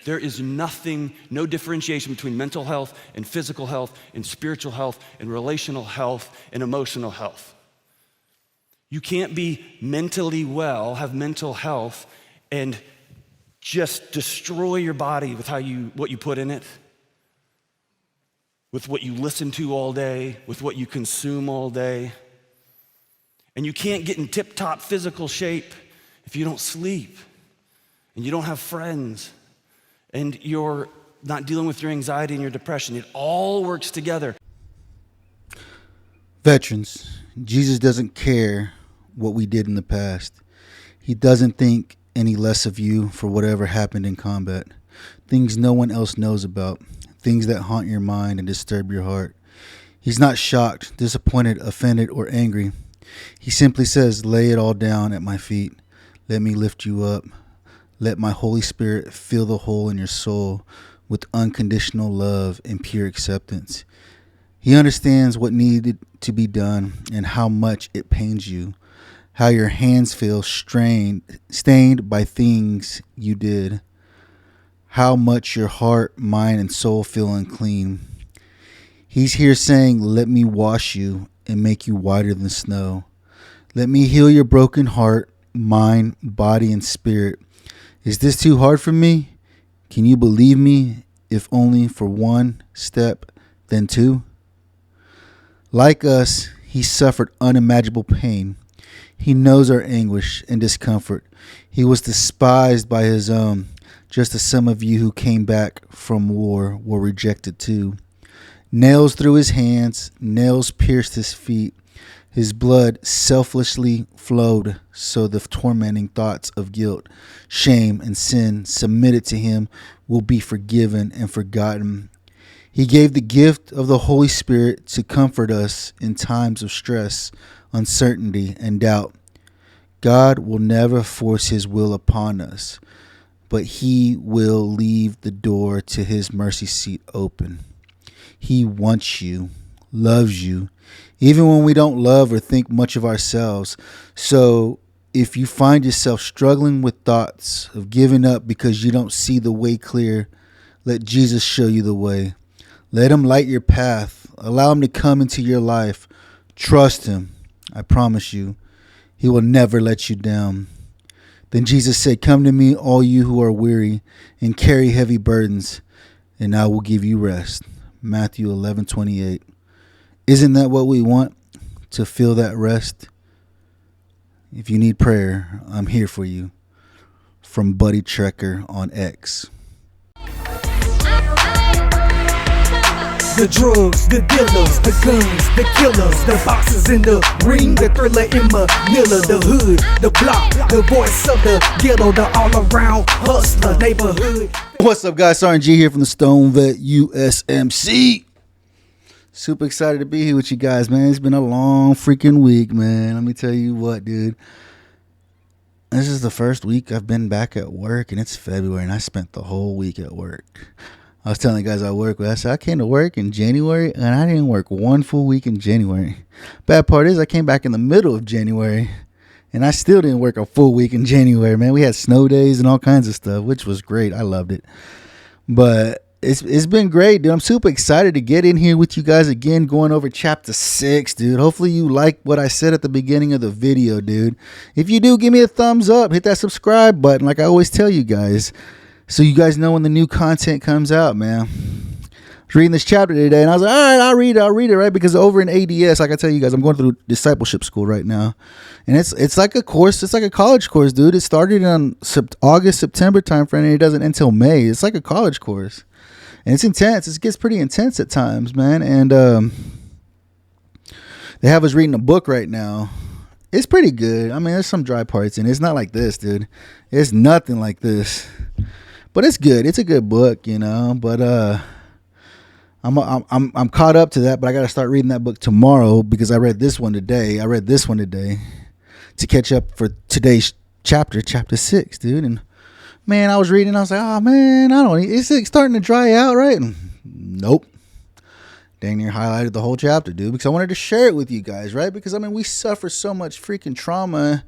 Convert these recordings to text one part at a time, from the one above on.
There is nothing, no differentiation between mental health and physical health and spiritual health and relational health and emotional health. You can't be mentally well, have mental health, and just destroy your body with what you put in it, with what you listen to all day, with what you consume all day. And you can't get in tip-top physical shape if you don't sleep and you don't have friends and you're not dealing with your anxiety and your depression. It all works together. Veterans, Jesus doesn't care what we did in the past. He doesn't think any less of you for whatever happened in combat. Things no one else knows about. Things that haunt your mind and disturb your heart. He's not shocked, disappointed, offended, or angry. He simply says, lay it all down at my feet. Let me lift you up. Let my Holy Spirit fill the hole in your soul with unconditional love and pure acceptance. He understands what needed to be done and how much it pains you, how your hands feel stained by things you did, how much your heart, mind, and soul feel unclean. He's here saying, let me wash you and make you whiter than snow. Let me heal your broken heart, mind, body, and spirit. Is this too hard for me? Can you believe me, if only for one step, then two? Like us, he suffered unimaginable pain. He knows our anguish and discomfort. He was despised by his own, just as some of you who came back from war were rejected too. Nails through his hands, nails pierced his feet. His blood selflessly flowed so the tormenting thoughts of guilt, shame, and sin submitted to him will be forgiven and forgotten. He gave the gift of the Holy Spirit to comfort us in times of stress, uncertainty, and doubt. God will never force his will upon us, but he will leave the door to his mercy seat open. He wants you, loves you, even when we don't love or think much of ourselves. So if you find yourself struggling with thoughts of giving up because you don't see the way clear, let Jesus show you the way. Let him light your path. Allow him to come into your life. Trust him. I promise you, he will never let you down. Then Jesus said, come to me, all you who are weary and carry heavy burdens, and I will give you rest. Matthew 11:28. Isn't that what we want? To feel that rest? If you need prayer, I'm here for you. From Buddy Trekker on X. The drugs, the dealers, the guns, the killers, the boxes in the ring, the thriller in Manila, the hood, the block, the voice of the ghetto, the all-around hustler neighborhood. What's up, guys? RNG here from the Stone Vet USMC. Super excited to be here with you guys, man. It's been a long freaking week, man. Let me tell you what, dude. This is the first week I've been back at work, and it's February, and I spent the whole week at work. I was telling the guys I work with, I said I came to work in January, and I didn't work one full week in January. Bad part is I came back in the middle of January, and I still didn't work a full week in January, man. We had snow days and all kinds of stuff, which was great. I loved it. But it's been great, dude. I'm super excited to get in here with you guys again, going over chapter 6, dude. Hopefully you like what I said at the beginning of the video, dude. If you do, give me a thumbs up. Hit that subscribe button like I always tell you guys, so you guys know when the new content comes out, man. I was reading this chapter today, and I was like, all right, I'll read it, right? Because over in ADS, like I tell you guys, I'm going through discipleship school right now. And it's like a course. It's like a college course, dude. It started on August, September time frame, and it doesn't end until May. It's like a college course. And it's intense. It gets pretty intense at times, man. And they have us reading a book right now. It's pretty good. I mean, there's some dry parts in it. It's not like this, dude. It's nothing like this. But it's good. It's a good book, you know. But I'm caught up to that. But I got to start reading that book tomorrow because I read this one today. To catch up for today's chapter 6, dude. And man, I was reading. I was like, oh man, it's starting to dry out, right? Nope. Dang near highlighted the whole chapter, dude, because I wanted to share it with you guys, right? Because I mean, we suffer so much freaking trauma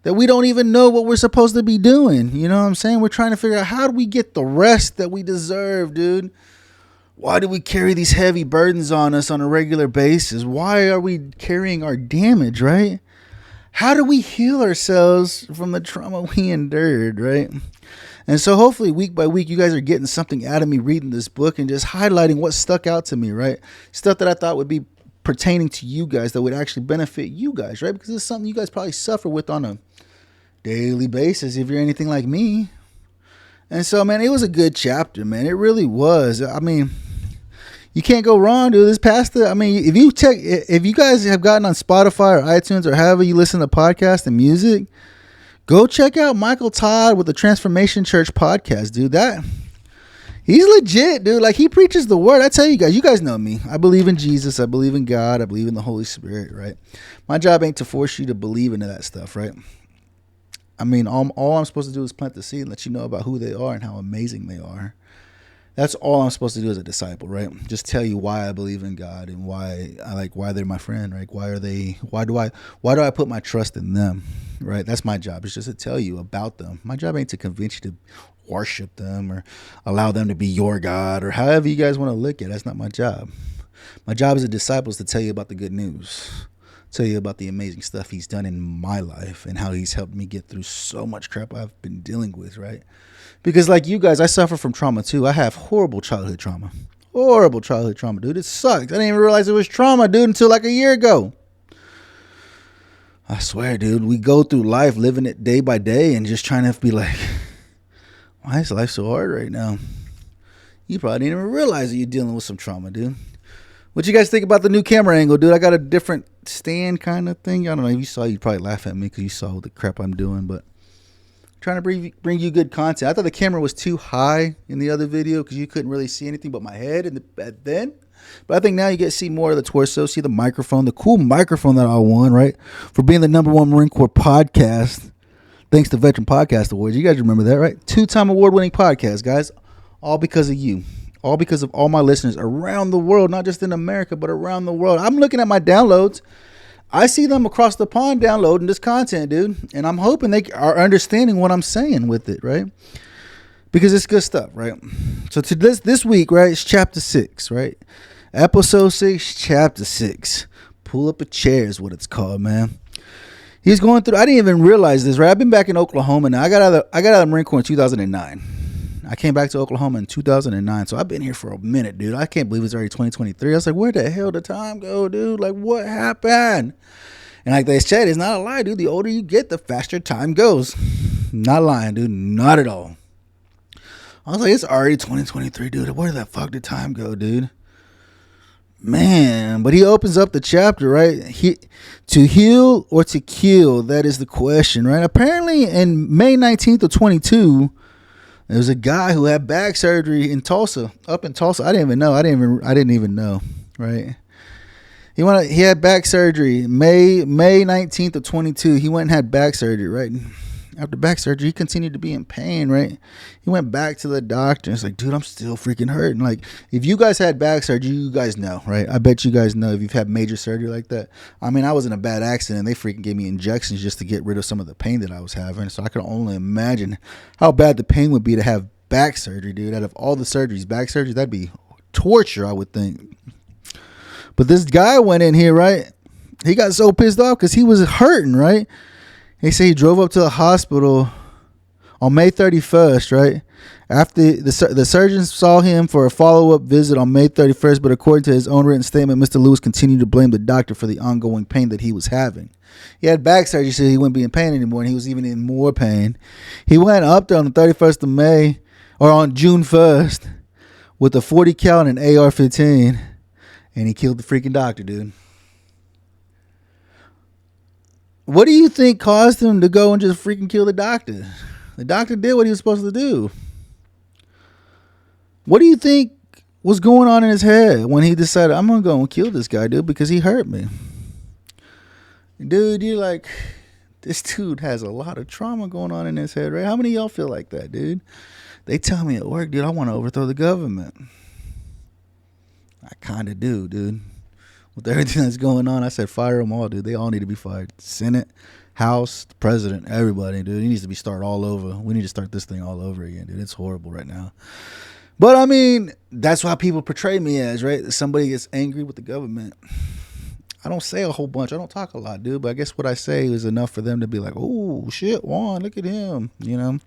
that we don't even know what we're supposed to be doing. You know what I'm saying? We're trying to figure out, how do we get the rest that we deserve, dude? Why do we carry these heavy burdens on us on a regular basis? Why are we carrying our damage, right? How do we heal ourselves from the trauma we endured, right? And so hopefully week by week, you guys are getting something out of me reading this book and just highlighting what stuck out to me, right? Stuff that I thought would be pertaining to you guys, that would actually benefit you guys, right? Because it's something you guys probably suffer with on a daily basis if you're anything like me. And so, man, it was a good chapter, man. It really was. I mean, you can't go wrong, dude. This pastor, I mean, if you guys have gotten on Spotify or iTunes or however you listen to podcasts and music, go check out Michael Todd with the Transformation Church podcast, dude. He's legit, dude. Like, he preaches the word. I tell you guys know me. I believe in Jesus. I believe in God. I believe in the Holy Spirit, right? My job ain't to force you to believe into that stuff, right? I mean, all I'm supposed to do is plant the seed and let you know about who they are and how amazing they are. That's all I'm supposed to do as a disciple, right? Just tell you why I believe in God and why they're my friend, right? Why do I put my trust in them, right? That's my job. It's just to tell you about them. My job ain't to convince you to worship them or allow them to be your God or however you guys want to look at it. That's not my job. My job as a disciple is to tell you about the good news, tell you about the amazing stuff he's done in my life and how he's helped me get through so much crap I've been dealing with, right? Because like you guys, I suffer from trauma too. I have horrible childhood trauma, dude. It sucks. I didn't even realize it was trauma, dude, until like a year ago. I swear, dude, we go through life living it day by day and just trying to be like, why is life so hard right now? You probably didn't even realize that you're dealing with some trauma, dude. What you guys think about the new camera angle, dude? I got a different stand kind of thing. I don't know. If you saw, you'd probably laugh at me because you saw the crap I'm doing, but I'm trying to bring you good content. I thought the camera was too high in the other video because you couldn't really see anything but my head then. But I think now you get to see more of the torso, see the microphone, the cool microphone that I won, right? For being the #1 Marine Corps podcast. Thanks to Veteran Podcast Awards. You guys remember that, right? 2-time award-winning podcast, guys. All because of you. All because of all my listeners around the world, not just in America, but around the world. I'm looking at my downloads. I see them across the pond downloading this content, dude. And I'm hoping they are understanding what I'm saying with it, right? Because it's good stuff, right? So to this week, right, it's chapter 6, right? Episode 6, chapter 6. Pull up a chair is what it's called, man. He's going through, I didn't even realize this, right? I've been back in Oklahoma now. I got out of the Marine Corps in 2009. I came back to Oklahoma in 2009. So I've been here for a minute, dude. I can't believe it's already 2023. I was like, where the hell did time go, dude? Like, what happened? And like they said, it's not a lie, dude. The older you get, the faster time goes. Not lying, dude. Not at all. I was like, it's already 2023, dude. Where the fuck did time go, dude? Man, but he opens up the chapter, right? To heal or to kill, that is the question, right? Apparently in May 19th of 22, there was a guy who had back surgery in Tulsa, up in Tulsa. I didn't even know, right? He had back surgery May 19th of 22. He went and had back surgery, right? After back surgery, he continued to be in pain, right? He went back to the doctor and it's like, dude, I'm still freaking hurting. Like, if you guys had back surgery, you guys know, right? I bet you guys know if you've had major surgery like that. I mean, I was in a bad accident. They freaking gave me injections just to get rid of some of the pain that I was having. So I can only imagine how bad the pain would be to have back surgery, dude. Out of all the surgeries, back surgery, that'd be torture, I would think. But this guy went in here, right? He got so pissed off because he was hurting, right? They say he drove up to the hospital on May 31st, right? After the surgeons saw him for a follow-up visit on May 31st, but according to his own written statement, Mr. Lewis continued to blame the doctor for the ongoing pain that he was having. He had back surgery, so he wouldn't be in pain anymore, and he was even in more pain. He went up there on the 31st of May, or on June 1st, with a 40 cal and an AR-15, and he killed the freaking doctor, dude. What do you think caused him to go and just freaking kill the doctor? The doctor did what he was supposed to do. What do you think was going on in his head when he decided, I'm going to go and kill this guy, dude, because he hurt me? Dude, you're like, this dude has a lot of trauma going on in his head, right? How many of y'all feel like that, dude? They tell me at work, dude, I want to overthrow the government. I kind of do, dude. with everything that's going on. I said, fire them all, dude. They all need to be fired. Senate, House, the president, everybody, dude. It needs to be started all over. We need to start this thing all over again, dude. It's horrible right now. But I mean, that's why people portray me as, right? Somebody gets angry with the government. I don't say a whole bunch. I don't talk a lot, dude. But I guess what I say is enough for them to be like, oh, shit, Juan, look at him, you know?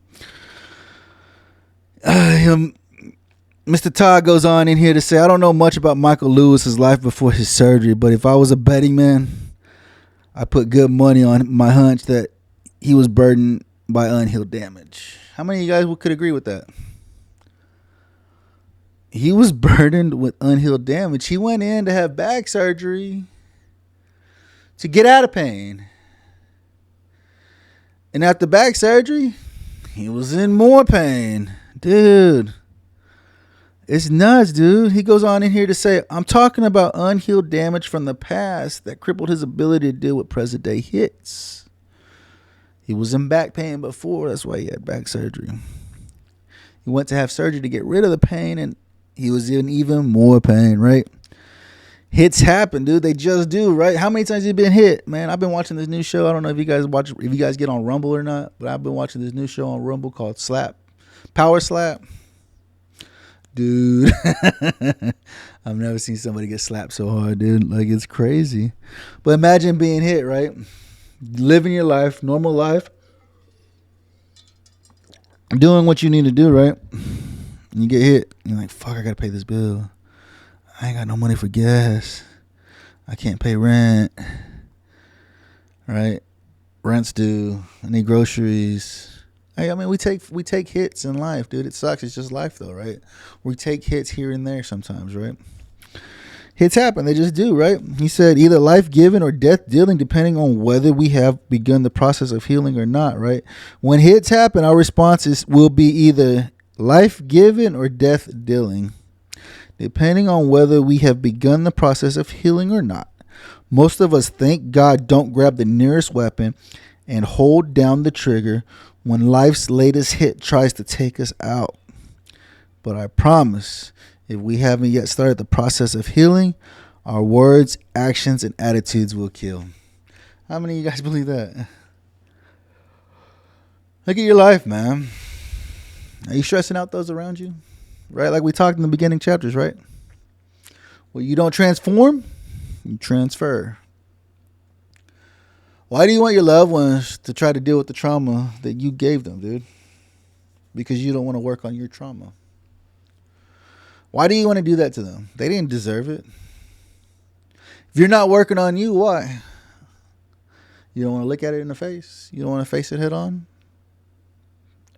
Mr. Todd goes on in here to say, I don't know much about Michael Lewis's life before his surgery, but if I was a betting man, I put good money on my hunch that he was burdened by unhealed damage. How many of you guys could agree with that? He was burdened with unhealed damage. He went in to have back surgery to get out of pain. And after back surgery, he was in more pain. Dude, it's nuts, dude. He goes on in here to say, I'm talking about unhealed damage from the past that crippled his ability to deal with present day hits. He was in back pain before. That's why he had back surgery. He went to have surgery to get rid of the pain, and he was in even more pain, right? Hits happen, dude. They just do, right? How many times have you been hit, man? I've been watching this new show. I don't know if you guys get on Rumble or not, but I've been watching this new show on Rumble called Power Slap. Dude, I've never seen somebody get slapped so hard, dude. Like, it's crazy. But imagine being hit, right? Living your life, normal life, doing what you need to do, right? And you get hit. You're like, fuck, I gotta pay this bill. I ain't got no money for gas. I can't pay rent. Right? Rent's due. I need groceries. I mean, we take hits in life, dude. It sucks. It's just life, though, right? We take hits here and there sometimes, right? Hits happen. They just do, right? He said either life-giving or death-dealing, depending on whether we have begun the process of healing or not, right? When hits happen, our responses will be either life-giving or death-dealing, depending on whether we have begun the process of healing or not. Most of us, thank God, don't grab the nearest weapon and hold down the trigger when life's latest hit tries to take us out. But I promise, if we haven't yet started the process of healing, our words, actions, and attitudes will kill. How many of you guys believe that? Look at your life, man. Are you stressing out those around you? Right? Like we talked in the beginning chapters, right? Well, you don't transform, you transfer. Why do you want your loved ones to try to deal with the trauma that you gave them, dude? Because you don't want to work on your trauma. Why do you want to do that to them? They didn't deserve it. If you're not working on you, why? You don't want to look at it in the face? You don't want to face it head on?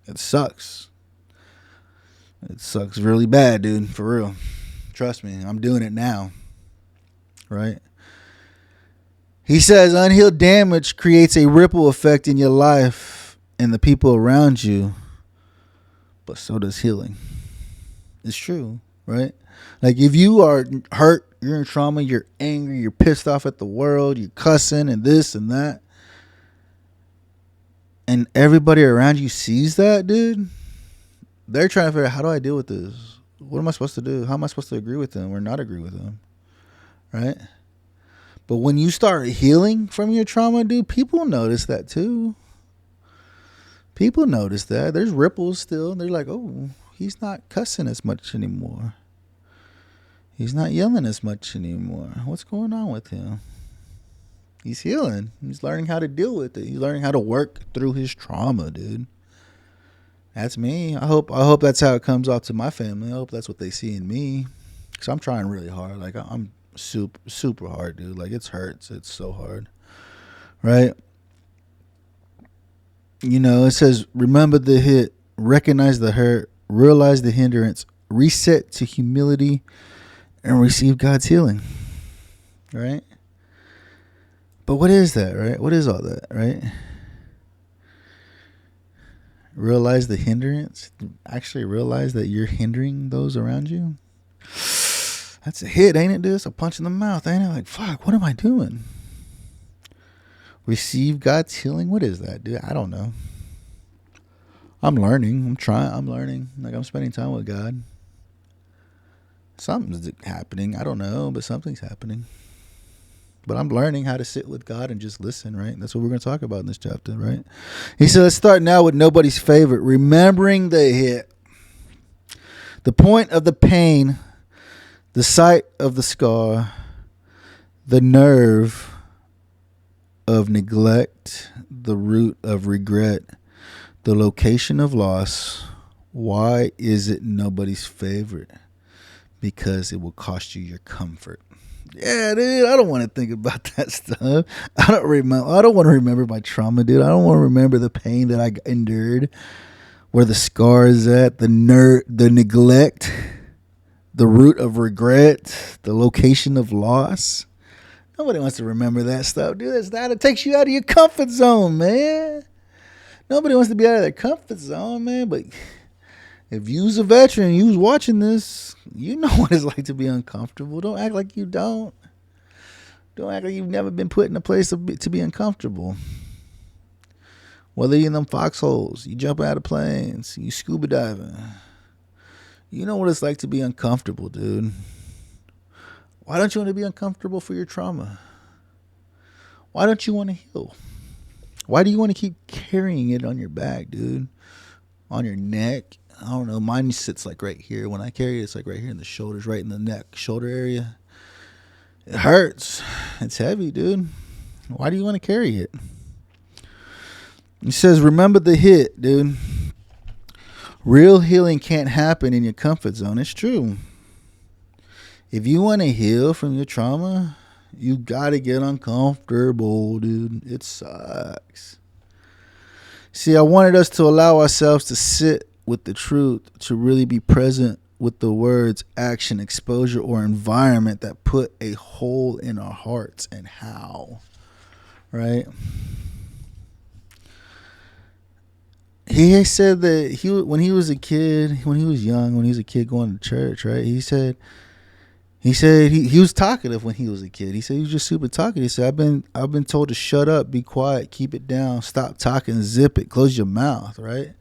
It sucks. It sucks really bad, dude, for real. Trust me, I'm doing it now. Right? He says unhealed damage creates a ripple effect in your life and the people around you, but so does healing. It's true, right? Like if you are hurt, you're in trauma, you're angry, you're pissed off at the world, you're cussing and this and that, and everybody around you sees that, dude, they're trying to figure out, how do I deal with this? What am I supposed to do? How am I supposed to agree with them or not agree with them? Right? But when you start healing from your trauma, dude, people notice that too. People notice that. There's ripples still. They're like, oh, he's not cussing as much anymore. He's not yelling as much anymore. What's going on with him? He's healing. He's learning how to deal with it. He's learning how to work through his trauma, dude. That's me. I hope that's how it comes off to my family. I hope that's what they see in me. Because I'm trying really hard. Like, I'm super hard, dude. Like, it hurts. It's so hard. Right? You know, it says, remember the hit, recognize the hurt, realize the hindrance, reset to humility, and receive God's healing. Right? But what is that, right? What is all that, right? Realize the hindrance. Actually realize that you're hindering those around you. That's a hit, ain't it, dude? It's a punch in the mouth, ain't it? Like, fuck, what am I doing? Receive God's healing? What is that, dude? I don't know. I'm learning. I'm learning. Like, I'm spending time with God. Something's happening. I don't know, but something's happening. But I'm learning how to sit with God and just listen, right? That's what we're going to talk about in this chapter, right? He said, let's start now with nobody's favorite, remembering the hit. The point of the pain, the sight of the scar, the nerve of neglect, the root of regret, the location of loss. Why is it nobody's favorite? Because it will cost you your comfort. Yeah, dude, I don't want to think about that stuff. I don't want to remember my trauma, dude. I don't want to remember the pain that I endured, where the scar is at, the neglect, the root of regret, the location of loss. Nobody wants to remember that stuff, dude. It takes you out of your comfort zone, man. Nobody wants to be out of their comfort zone, man. But if you's a veteran, you's watching this, you know what it's like to be uncomfortable. Don't act like you don't. Don't act like you've never been put in a place to be uncomfortable. Whether you're in them foxholes, you jumping out of planes, you scuba diving. You know what it's like to be uncomfortable, dude. Why don't you want to be uncomfortable for your trauma? Why don't you want to heal? Why do you want to keep carrying it on your back, dude? On your neck? I don't know. Mine sits like right here. When I carry it, it's like right here in the shoulders, right in the neck, shoulder area. It hurts. It's heavy, dude. Why do you want to carry it? He says, remember the hit, dude. Real healing can't happen in your comfort zone. It's true. If you want to heal from your trauma, you got to get uncomfortable, dude. It sucks. See, I wanted us to allow ourselves to sit with the truth, to really be present with the words, action, exposure, or environment that put a hole in our hearts and how, right? He said that when he was a kid going to church, right? He said he was talkative when he was a kid. He said he was just super talkative. He said, I've been told to shut up, be quiet, keep it down, stop talking, zip it, close your mouth, right?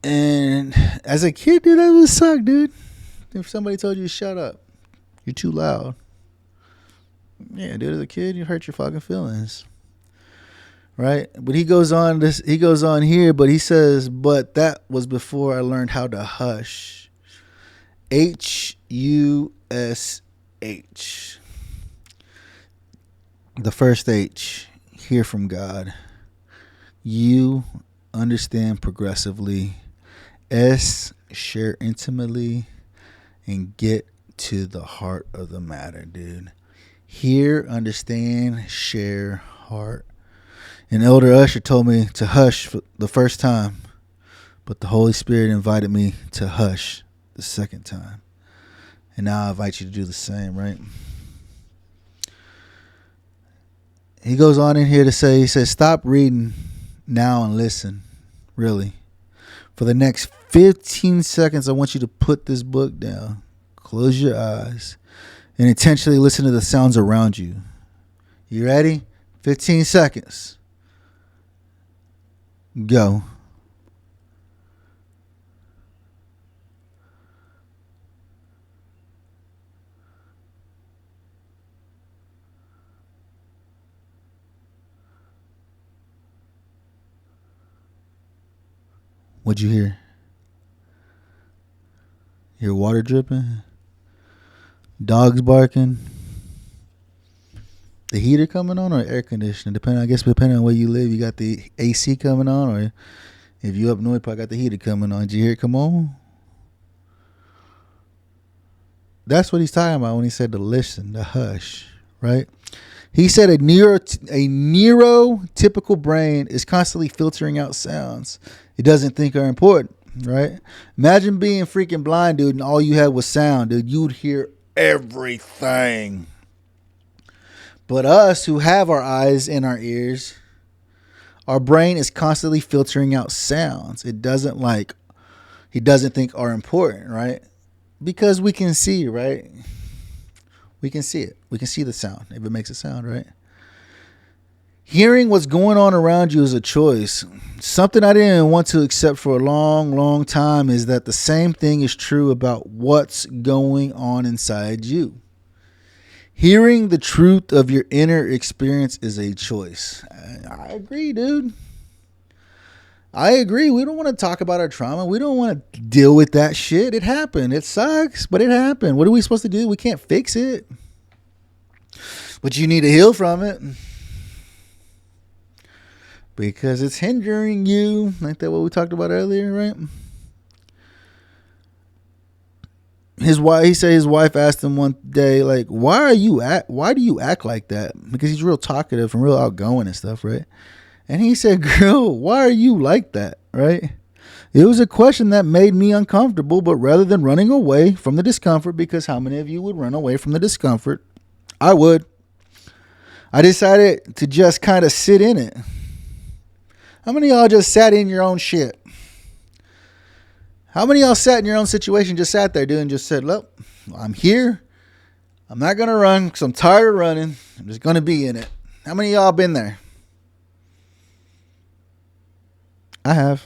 And as a kid, dude, that would suck, dude. If somebody told you to shut up, you're too loud. Yeah, dude, as a kid, you hurt your fucking feelings. Right? But he goes on here, but he says, but that was before I learned how to hush. Hush. The first H, hear from God. U, understand progressively. S, share intimately. And get to the heart of the matter, dude. Hear, understand, share, heart. And Elder Usher told me to hush for the first time, but the Holy Spirit invited me to hush the second time. And now I invite you to do the same, right? He goes on in here to say, he says, stop reading now and listen, really. For the next 15 seconds, I want you to put this book down, close your eyes, and intentionally listen to the sounds around you. You ready? 15 seconds. Go. What'd you hear? Hear water dripping? Dogs barking? The heater coming on or air conditioner? Depending on where you live, you got the AC coming on, or if you up north, you probably got the heater coming on. Did you hear it come on? That's what he's talking about when he said to listen, to hush, right? He said a neurotypical brain is constantly filtering out sounds it doesn't think are important, right? Imagine being freaking blind, dude, and all you had was sound, dude. You'd hear everything. But us who have our eyes and our ears, our brain is constantly filtering out sounds. He doesn't think are important, right? Because we can see, right? We can see it. We can see the sound if it makes a sound, right? Hearing what's going on around you is a choice. Something I didn't want to accept for a long, long time is that the same thing is true about what's going on inside you. Hearing the truth of your inner experience is a choice. I agree, dude. I agree. We don't want to talk about our trauma. We don't want to deal with that shit. It happened. It sucks, but it happened. What are we supposed to do? We can't fix it. But you need to heal from it. Because it's hindering you. Like that what we talked about earlier, right? He said his wife asked him one day, like, why do you act like that? Because he's real talkative and real outgoing and stuff, right? And he said, girl, why are you like that, right? It was a question that made me uncomfortable, but rather than running away from the discomfort, because how many of you would run away from the discomfort? I would. I decided to just kind of sit in it. How many of y'all just sat in your own shit? How many of y'all sat in your own situation, just sat there, dude, and just said, look, I'm here. I'm not going to run because I'm tired of running. I'm just going to be in it. How many of y'all been there? I have.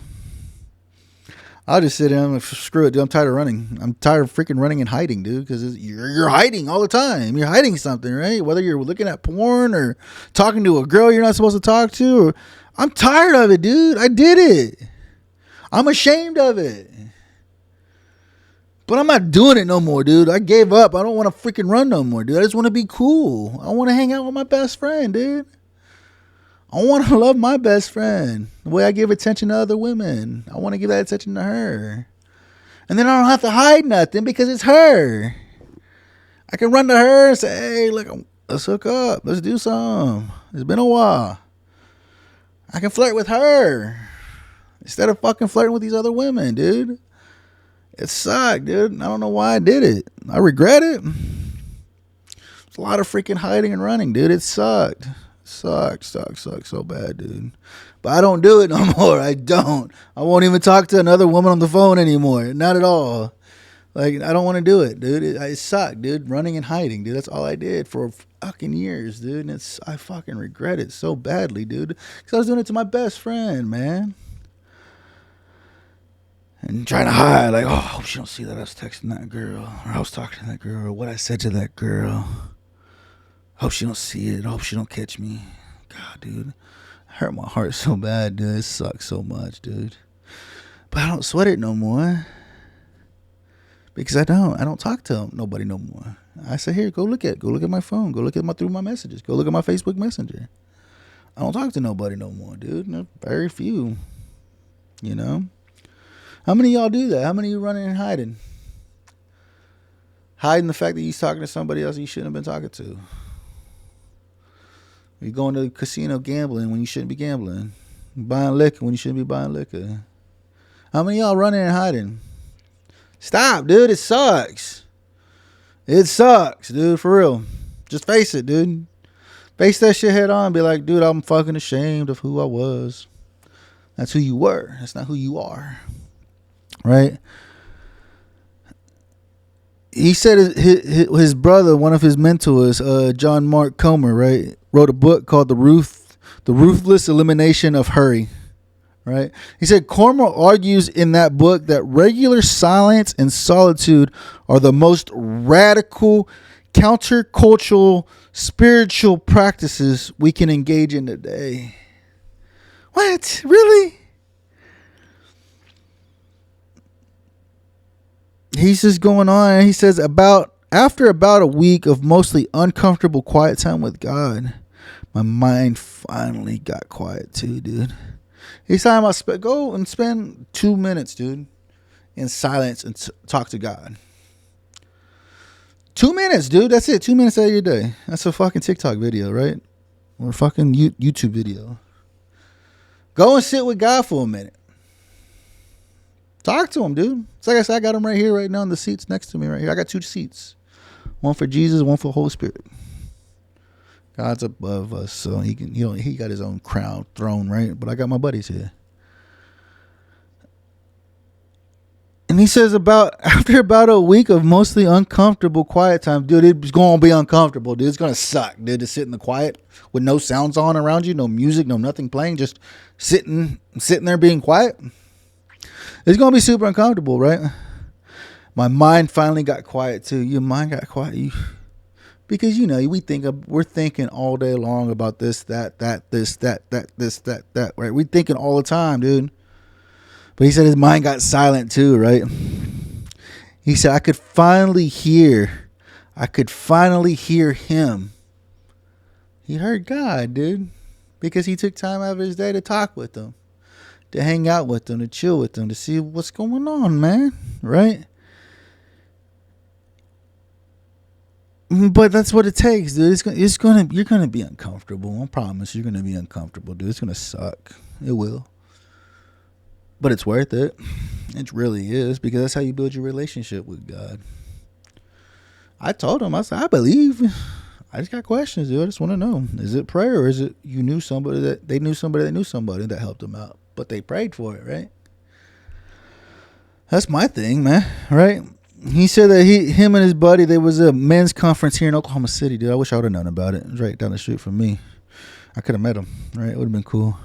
I'll just sit down and screw it, dude. I'm tired of running. I'm tired of freaking running and hiding, dude, because you're hiding all the time. You're hiding something, right? Whether you're looking at porn or talking to a girl you're not supposed to talk to. I'm tired of it, dude. I did it. I'm ashamed of it. But I'm not doing it no more, dude. I gave up. I don't want to freaking run no more, dude. I just want to be cool. I want to hang out with my best friend, dude. I want to love my best friend the way I give attention to other women. I want to give that attention to her. And then I don't have to hide nothing because it's her. I can run to her and say, hey, look, let's hook up. Let's do something. It's been a while. I can flirt with her instead of fucking flirting with these other women, dude. It sucked, dude. I don't know why I did it. I regret it. It's a lot of freaking hiding and running, dude. It sucked. Sucked so bad, dude. But I don't do it no more. I don't. I won't even talk to another woman on the phone anymore. Not at all. Like, I don't want to do it, dude. It sucked, dude. Running and hiding, dude. That's all I did for fucking years, dude. And I fucking regret it so badly, dude. Because I was doing it to my best friend, man. And trying to hide, like, oh, I hope she don't see that I was texting that girl, or I was talking to that girl, or what I said to that girl. Hope she don't see it. Hope she don't catch me. God, dude, it hurt my heart so bad, dude. It sucks so much, dude. But I don't sweat it no more because I don't talk to nobody no more. I say, here, go look at my phone. Go look at through my messages. Go look at my Facebook Messenger. I don't talk to nobody no more, dude. No, very few. You know. How many of y'all do that? How many of you running and hiding? Hiding the fact that you're talking to somebody else you shouldn't have been talking to. You're going to the casino gambling when you shouldn't be gambling. Buying liquor when you shouldn't be buying liquor. How many of y'all running and hiding? Stop, dude. It sucks. It sucks, dude. For real. Just face it, dude. Face that shit head on. Be like, dude, I'm fucking ashamed of who I was. That's who you were. That's not who you are. Right? He said his brother, one of his mentors, John Mark Comer, right, wrote a book called The Ruthless Elimination of Hurry. Right? He said Comer argues in that book that regular silence and solitude are the most radical, countercultural, spiritual practices we can engage in today. What? Really? He's just going on and he says after about a week of mostly uncomfortable quiet time with God, my mind finally got quiet too, dude. He's talking about go and spend 2 minutes, dude, in silence and talk to God. 2 minutes, dude. That's it. 2 minutes out of your day. That's a fucking TikTok video, right? Or a fucking YouTube video. Go and sit with God for a minute. Talk to him, dude. It's like I said, I got him right here, right now in the seats next to me right here. I got 2 seats. One for Jesus, one for the Holy Spirit. God's above us, so he got his own crown, throne, right? But I got my buddies here. And he says after about a week of mostly uncomfortable quiet time, dude, it's going to be uncomfortable, dude. It's going to suck, dude, to sit in the quiet with no sounds on around you, no music, no nothing playing, just sitting there being quiet. It's going to be super uncomfortable, right? My mind finally got quiet too. Your mind got quiet. You Because we're thinking all day long about this, that, right? We're thinking all the time, dude. But he said his mind got silent too, right? He said I could finally hear him. He heard God, dude, because he took time out of his day to talk with them, to hang out with them, to chill with them, to see what's going on, man, right? But that's what it takes, dude. You're gonna be uncomfortable. I promise you're gonna be uncomfortable, dude. It's gonna suck. It will. But it's worth it. It really is, because that's how you build your relationship with God. I told him, I said, I believe. I just got questions, dude. I just want to know. Is it prayer, or is it you knew somebody that knew somebody that helped them out, but they prayed for it, right? That's my thing, man, right? He said that him and his buddy, there was a men's conference here in Oklahoma City, dude. I wish I would have known about it. It was right down the street from me. I could have met him, right? It would have been cool.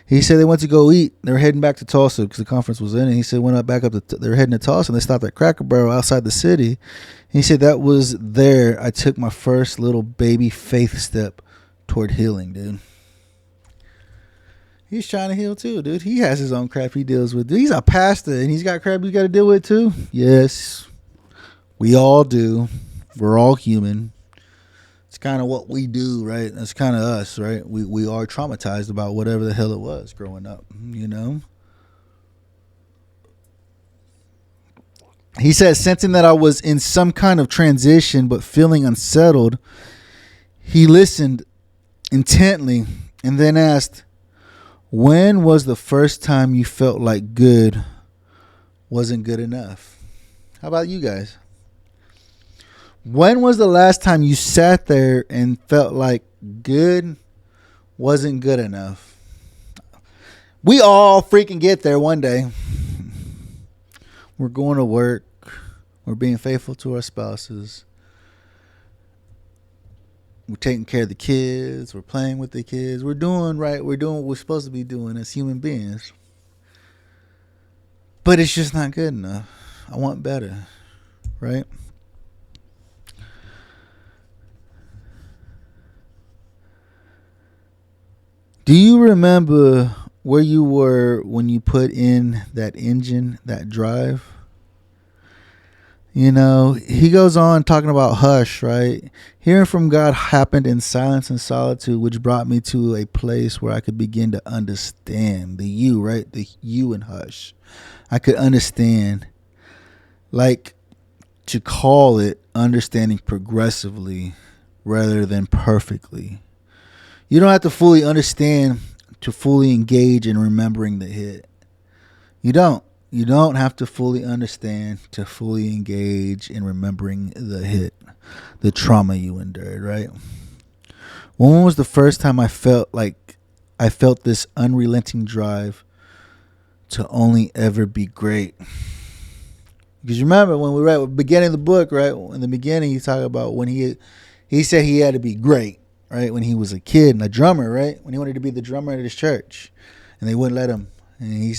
He said they went to go eat. They were heading back to Tulsa because the conference was in it. He said they were heading to Tulsa, and they stopped at Cracker Barrel outside the city. He said that was there I took my first little baby faith step toward healing, dude. He's trying to heal too, dude. He has his own crap he deals with. Dude, he's a pastor, and he's got crap he's got to deal with too. Yes, we all do. We're all human. It's kind of what we do, right? That's kind of us, right? We are traumatized about whatever the hell it was growing up, you know? He said, sensing that I was in some kind of transition but feeling unsettled, he listened intently and then asked, when was the first time you felt like good wasn't good enough? How about you guys? When was the last time you sat there and felt like good wasn't good enough? We all freaking get there one day. We're going to work. We're being faithful to our spouses. We're taking care of the kids. We're playing with the kids. We're doing right. We're doing what we're supposed to be doing as human beings. But it's just not good enough. I want better, right? Do you remember where you were when you put in that engine, that drive? You know, he goes on talking about hush, right? Hearing from God happened in silence and solitude, which brought me to a place where I could begin to understand the you, right? The you in hush. I could understand, like, to call it understanding progressively rather than perfectly. You don't have to fully understand to fully engage in remembering the hit. You don't. You don't have to fully understand to fully engage in remembering the hit, the trauma you endured, right? When was the first time I felt this unrelenting drive to only ever be great? Because you remember when we read at the beginning of the book, right? In the beginning, he talked about when he said he had to be great, right? When he was a kid and a drummer, right? When he wanted to be the drummer at his church, and they wouldn't let him. And they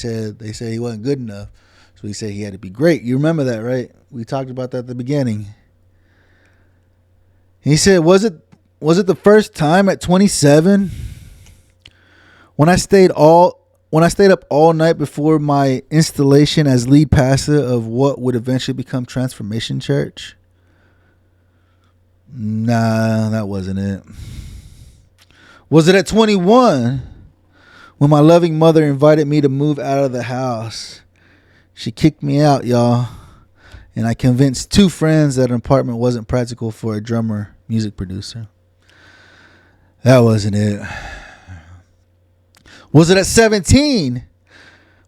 said he wasn't good enough. So he said he had to be great. You remember that, right? We talked about that at the beginning. He said, was it the first time at 27 when I stayed up all night before my installation as lead pastor of what would eventually become Transformation Church? Nah, that wasn't it. Was it at 21? When my loving mother invited me to move out of the house? She kicked me out, y'all. And I convinced 2 friends that an apartment wasn't practical for a drummer, music producer. That wasn't it. Was it at 17?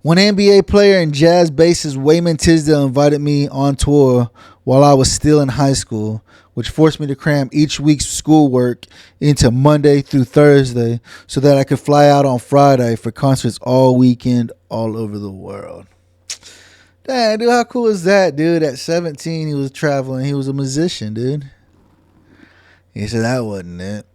When NBA player and jazz bassist Wayman Tisdale invited me on tour while I was still in high school, which forced me to cram each week's schoolwork into Monday through Thursday so that I could fly out on Friday for concerts all weekend all over the world. Dang, dude, how cool is that, dude? At 17, he was traveling. He was a musician, dude. He said that wasn't it.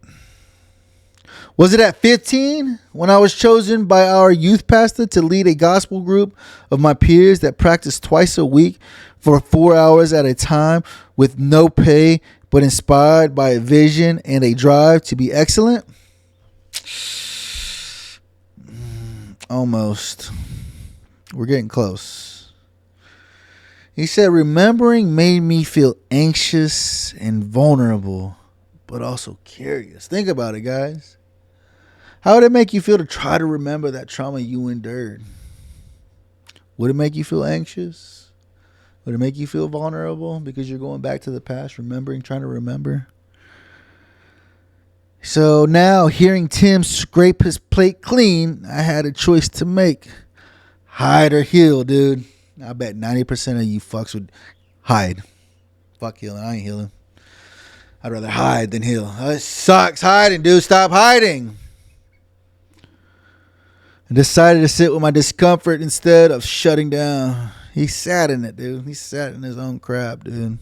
Was it at 15 when I was chosen by our youth pastor to lead a gospel group of my peers that practiced twice a week for 4 hours at a time with no pay, but inspired by a vision and a drive to be excellent? Almost. We're getting close. He said, remembering made me feel anxious and vulnerable, but also curious. Think about it, guys. How would it make you feel to try to remember that trauma you endured? Would it make you feel anxious? Would it make you feel vulnerable because you're going back to the past, remembering, trying to remember? So now, hearing Tim scrape his plate clean, I had a choice to make. Hide or heal, dude. I bet 90% of you fucks would hide. Fuck healing. I ain't healing. I'd rather hide than heal. It sucks hiding, dude. Stop hiding. I decided to sit with my discomfort instead of shutting down. He sat in it, dude. He sat in his own crap, dude.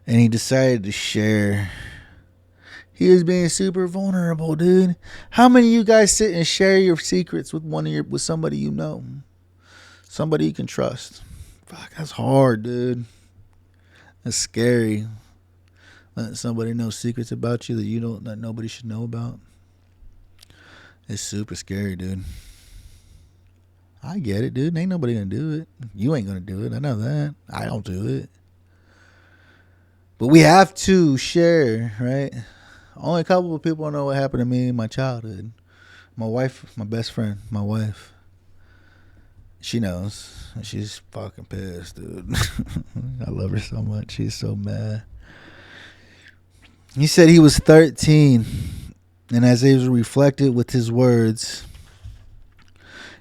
And he decided to share. He was being super vulnerable, dude. How many of you guys sit and share your secrets with with somebody you know? Somebody you can trust. Fuck, that's hard, dude. That's scary. Letting somebody know secrets about you that nobody should know about. It's super scary, dude. I get it, dude. Ain't nobody gonna do it. You ain't gonna do it. I know that. I don't do it. But we have to share, right? Only a couple of people know what happened to me in my childhood. My wife, my best friend, my wife. She knows. She's fucking pissed, dude. I love her so much. She's so mad. He said he was 13. And as he was reflected with his words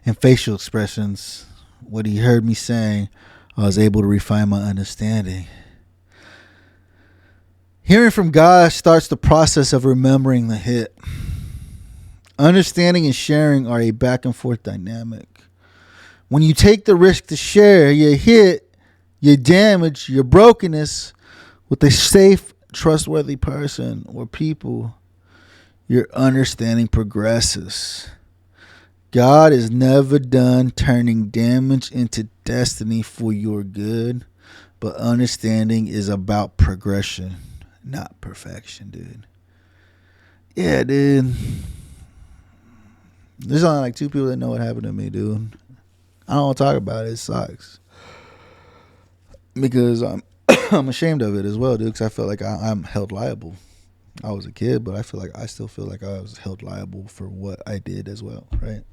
and facial expressions, what he heard me saying, I was able to refine my understanding. Hearing from God starts the process of remembering the hit. Understanding and sharing are a back and forth dynamic. When you take the risk to share your hit, your damage, your brokenness with a safe, trustworthy person or people, your understanding progresses. God is never done turning damage into destiny for your good, but understanding is about progression, not perfection, dude. Yeah, dude. There's only like 2 people that know what happened to me, dude. I don't want to talk about it. It sucks. Because I'm ashamed of it as well, dude, because I feel like I'm held liable. I was a kid, but I still feel like I was held liable for what I did as well, right?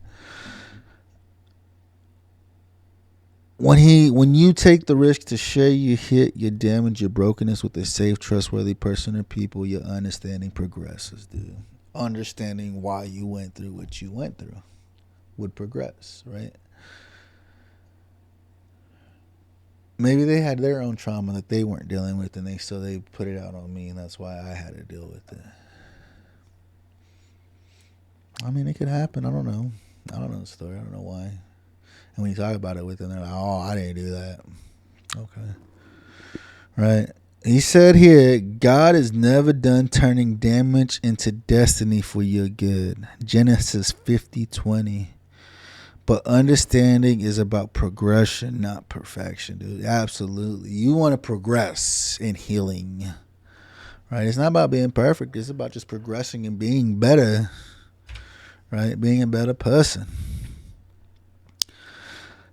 When you take the risk to share your hit, your damage, your brokenness with a safe, trustworthy person or people, your understanding progresses, dude. Understanding why you went through what you went through would progress, right? Maybe they had their own trauma that they weren't dealing with, and so they put it out on me, and that's why I had to deal with it. I mean, it could happen. I don't know. I don't know the story. I don't know why. And when you talk about it with them, they're like, oh, I didn't do that. Okay. Right. He said here, God is never done turning damage into destiny for your good. Genesis 50:20. But understanding is about progression, not perfection, dude. Absolutely. You want to progress in healing, right? It's not about being perfect. It's about just progressing and being better, right? Being a better person.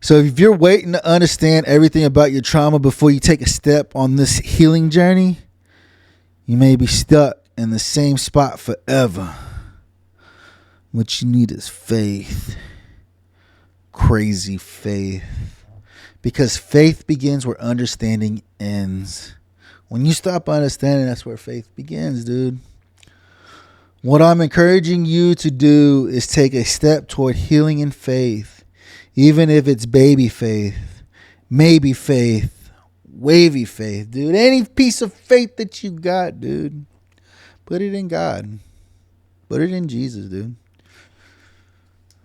So if you're waiting to understand everything about your trauma before you take a step on this healing journey, you may be stuck in the same spot forever. What you need is faith. Crazy faith. Because faith begins where understanding ends. When you stop understanding, that's where faith begins, dude. What I'm encouraging you to do is take a step toward healing in faith. Even if it's baby faith, maybe faith, wavy faith, dude. Any piece of faith that you got, dude. Put it in God. Put it in Jesus, dude.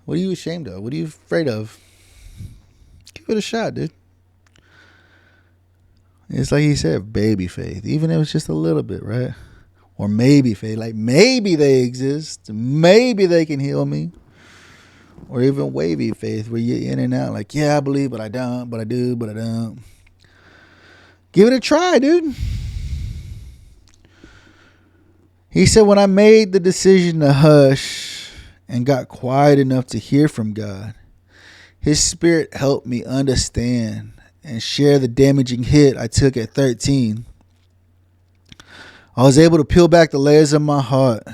What are you ashamed of? What are you afraid of? Give it a shot, dude. It's like he said, baby faith. Even if it's just a little bit, right? Or maybe faith. Like maybe they exist. Maybe they can heal me. Or even wavy faith where you're in and out. Like, yeah, I believe, but I don't. But I do, but I don't. Give it a try, dude. He said, when I made the decision to hush and got quiet enough to hear from God, His Spirit helped me understand and share the damaging hit I took at 13. I was able to peel back the layers of my heart.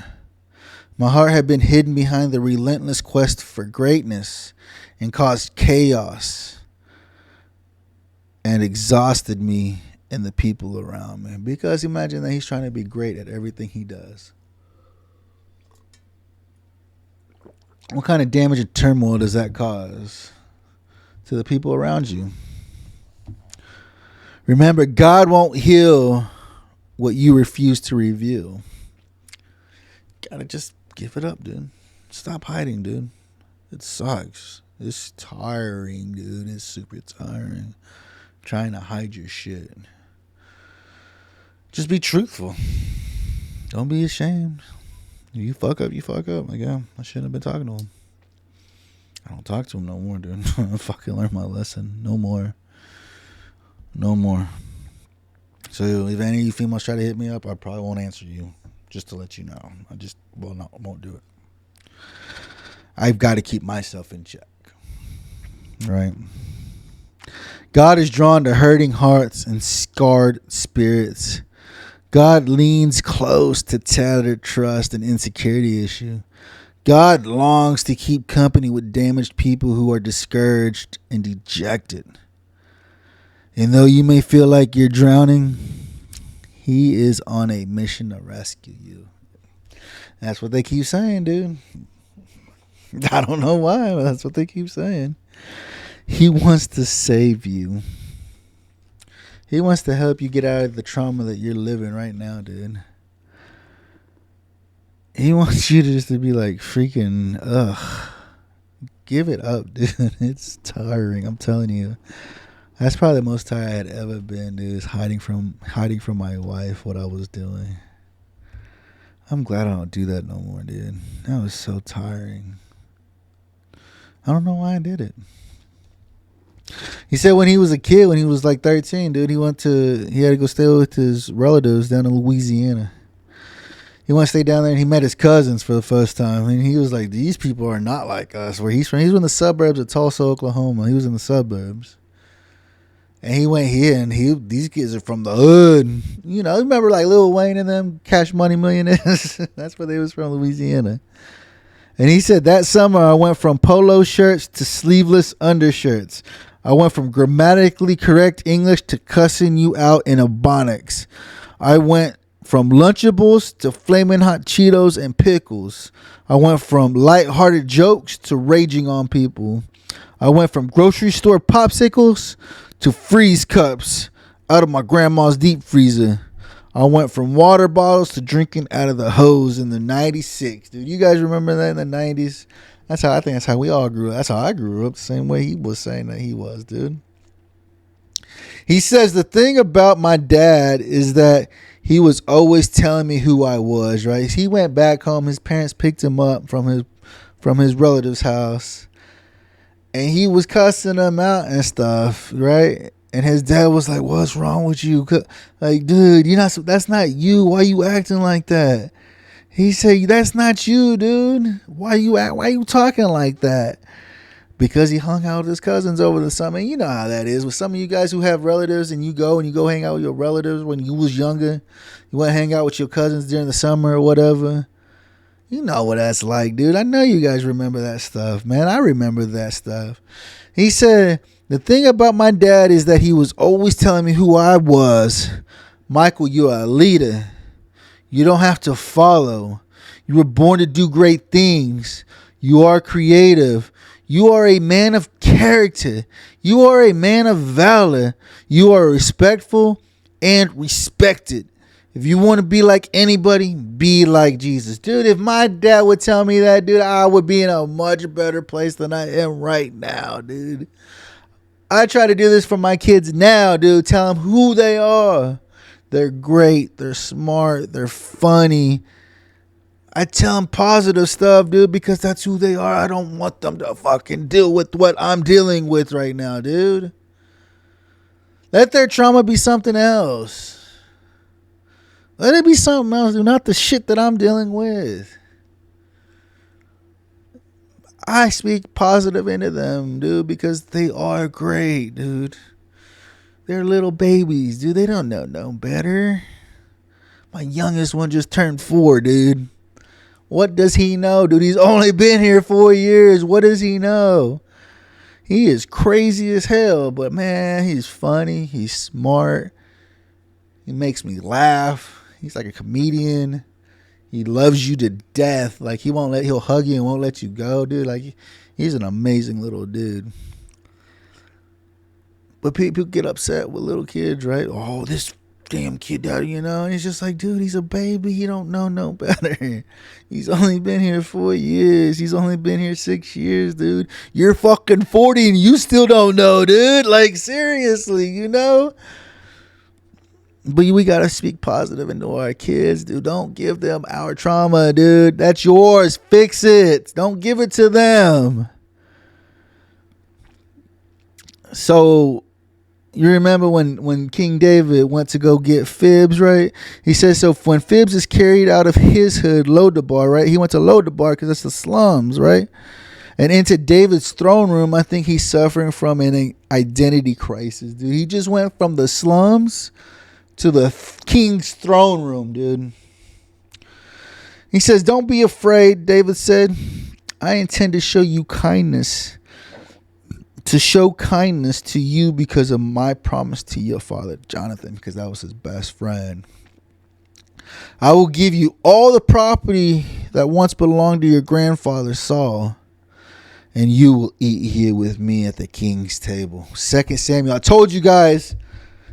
My heart had been hidden behind the relentless quest for greatness and caused chaos and exhausted me and the people around me. Because imagine that he's trying to be great at everything he does. What kind of damage and turmoil does that cause to the people around you? Remember, God won't heal what you refuse to reveal. Gotta just give it up, dude. Stop hiding, dude. It sucks. It's tiring, dude. It's super tiring. Trying to hide your shit. Just be truthful. Don't be ashamed. If you fuck up, you fuck up. Like, yeah, I shouldn't have been talking to him. I don't talk to him no more, dude. I fucking learned my lesson. No more. No more. So if any of you females try to hit me up, I probably won't answer you. Just to let you know. I won't do it. I've got to keep myself in check. Right? God is drawn to hurting hearts and scarred spirits. God leans close to tattered trust and insecurity issue. God longs to keep company with damaged people who are discouraged and dejected. And though you may feel like you're drowning, He is on a mission to rescue you. That's what they keep saying, dude. I don't know why, but that's what they keep saying. He wants to save you. He wants to help you get out of the trauma that you're living right now, dude. He wants you to just to be like freaking, give it up, dude. It's tiring. I'm telling you. That's probably the most tired I had ever been, dude. Is hiding from my wife what I was doing. I'm glad I don't do that no more, dude. That was so tiring. I don't know why I did it. He said when he was a kid, when he was like 13, dude, he had to go stay with his relatives down in Louisiana. He went to stay down there and he met his cousins for the first time. And he was like, these people are not like us. Where he's from, he was in the suburbs of Tulsa, Oklahoma. He was in the suburbs. And he went here and these kids are from the hood. You know, remember like Lil Wayne and them, Cash Money Millionaires? That's where they was from, Louisiana. And he said that summer I went from polo shirts to sleeveless undershirts. I went from grammatically correct English to cussing you out in Ebonics. I went from Lunchables to Flamin' Hot Cheetos and pickles. I went from lighthearted jokes to raging on people. I went from grocery store popsicles to freeze cups out of my grandma's deep freezer. I went from water bottles to drinking out of the hose in the 96. Dude, you guys remember that in the 90s? I think that's how we all grew up. That's how I grew up, the same way he was saying that he was, dude. He says the thing about my dad is that he was always telling me who I was, right? He went back home. His parents picked him up from his relative's house. And he was cussing them out and stuff, right? And his dad was like, what's wrong with you? Like, dude, that's not you. Why you acting like that? He said, that's not you, dude. Why you talking like that? Because he hung out with his cousins over the summer. You know how that is. With some of you guys who have relatives and you go hang out with your relatives when you was younger. You want to hang out with your cousins during the summer or whatever. You know what that's like, dude. I know you guys remember that stuff, man. I remember that stuff. He said, the thing about my dad is that he was always telling me who I was. Michael, you're a leader. You don't have to follow. You were born to do great things. You are creative. You are a man of character. You are a man of valor. You are respectful and respected. If you want to be like anybody, be like Jesus. Dude, if my dad would tell me that, dude, I would be in a much better place than I am right now, dude. I try to do this for my kids now, dude. Tell them who they are. They're great. They're smart. They're funny. I tell them positive stuff, dude, because that's who they are. I don't want them to fucking deal with what I'm dealing with right now, dude. Let their trauma be something else. Let it be something else, dude. Not the shit that I'm dealing with. I speak positive into them, dude, because they are great, dude. They're little babies, dude. They don't know no better. My youngest one just turned 4, dude. What does he know, dude? He's only been here 4 years. What does he know? He is crazy as hell, but man, he's funny. He's smart. He makes me laugh. He's like a comedian. He loves you to death. Like he'll hug you and won't let you go, dude. Like he's an amazing little dude. But people get upset with little kids, right? Oh, this damn kid out, and it's just like, dude, he's a baby. He don't know no better. He's only been here 4 years. He's only been here 6 years, dude. You're fucking 40 and you still don't know, dude. Like seriously, But we gotta speak positive into our kids, dude. Don't give them our trauma, dude. That's yours. Fix it. Don't give it to them. So you remember when King David went to go get Fibs, right? He says, so when Fibs is carried out of his hood, Lodabar, right? He went to Lodabar because it's the slums, right? And into David's throne room, I think he's suffering from an identity crisis, dude. He just went from the slums to the king's throne room, dude. He says, don't be afraid, David said. I intend to show you kindness. To show kindness to you because of my promise to your father, Jonathan, because that was his best friend. I will give you all the property that once belonged to your grandfather Saul, and you will eat here with me at the king's table. 2 Samuel. I told you guys.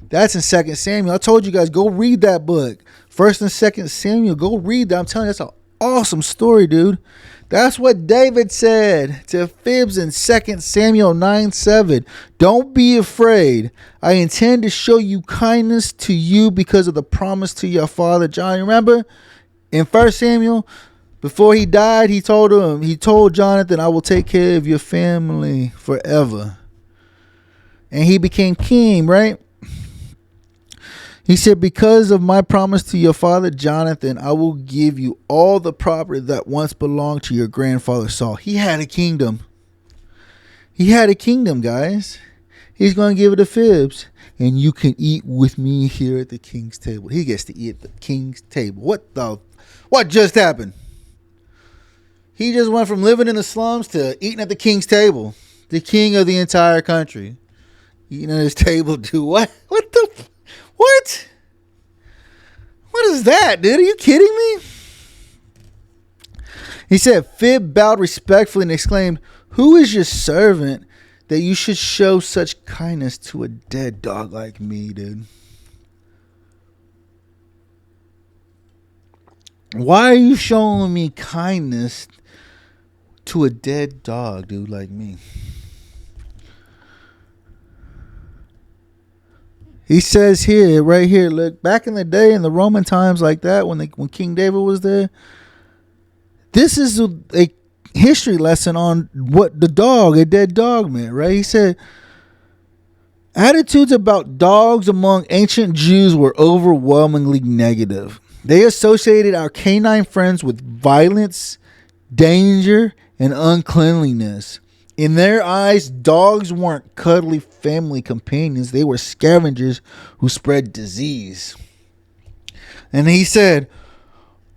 That's in 2 Samuel. I told you guys, go read that book. 1 and 2 Samuel, go read that. I'm telling you, that's an awesome story, dude. That's what David said to Fibs in 2 Samuel 9:7. Don't be afraid. I intend to show you kindness to you because of the promise to your father John. Remember in 1 Samuel, before he died, he told Jonathan, I will take care of your family forever. And he became king, right? He said, because of my promise to your father Jonathan, I will give you all the property that once belonged to your grandfather Saul. He had a kingdom. He had a kingdom, guys. He's going to give it to Fibs. And you can eat with me here at the king's table. He gets to eat at the king's table. What just happened? He just went from living in the slums to eating at the king's table. The king of the entire country. Eating at his table, dude. What is that, dude? Are you kidding me? He said, Fib bowed respectfully and exclaimed, who is your servant that you should show such kindness to a dead dog like me, dude? Why are you showing me kindness to a dead dog, dude, like me? He says here, right here, look, back in the day in the Roman times like that, when King David was there, this is a history lesson on what a dead dog meant, right? He said, attitudes about dogs among ancient Jews were overwhelmingly negative. They associated our canine friends with violence, danger, and uncleanliness. In their eyes, dogs weren't cuddly family companions. They were scavengers who spread disease. And he said,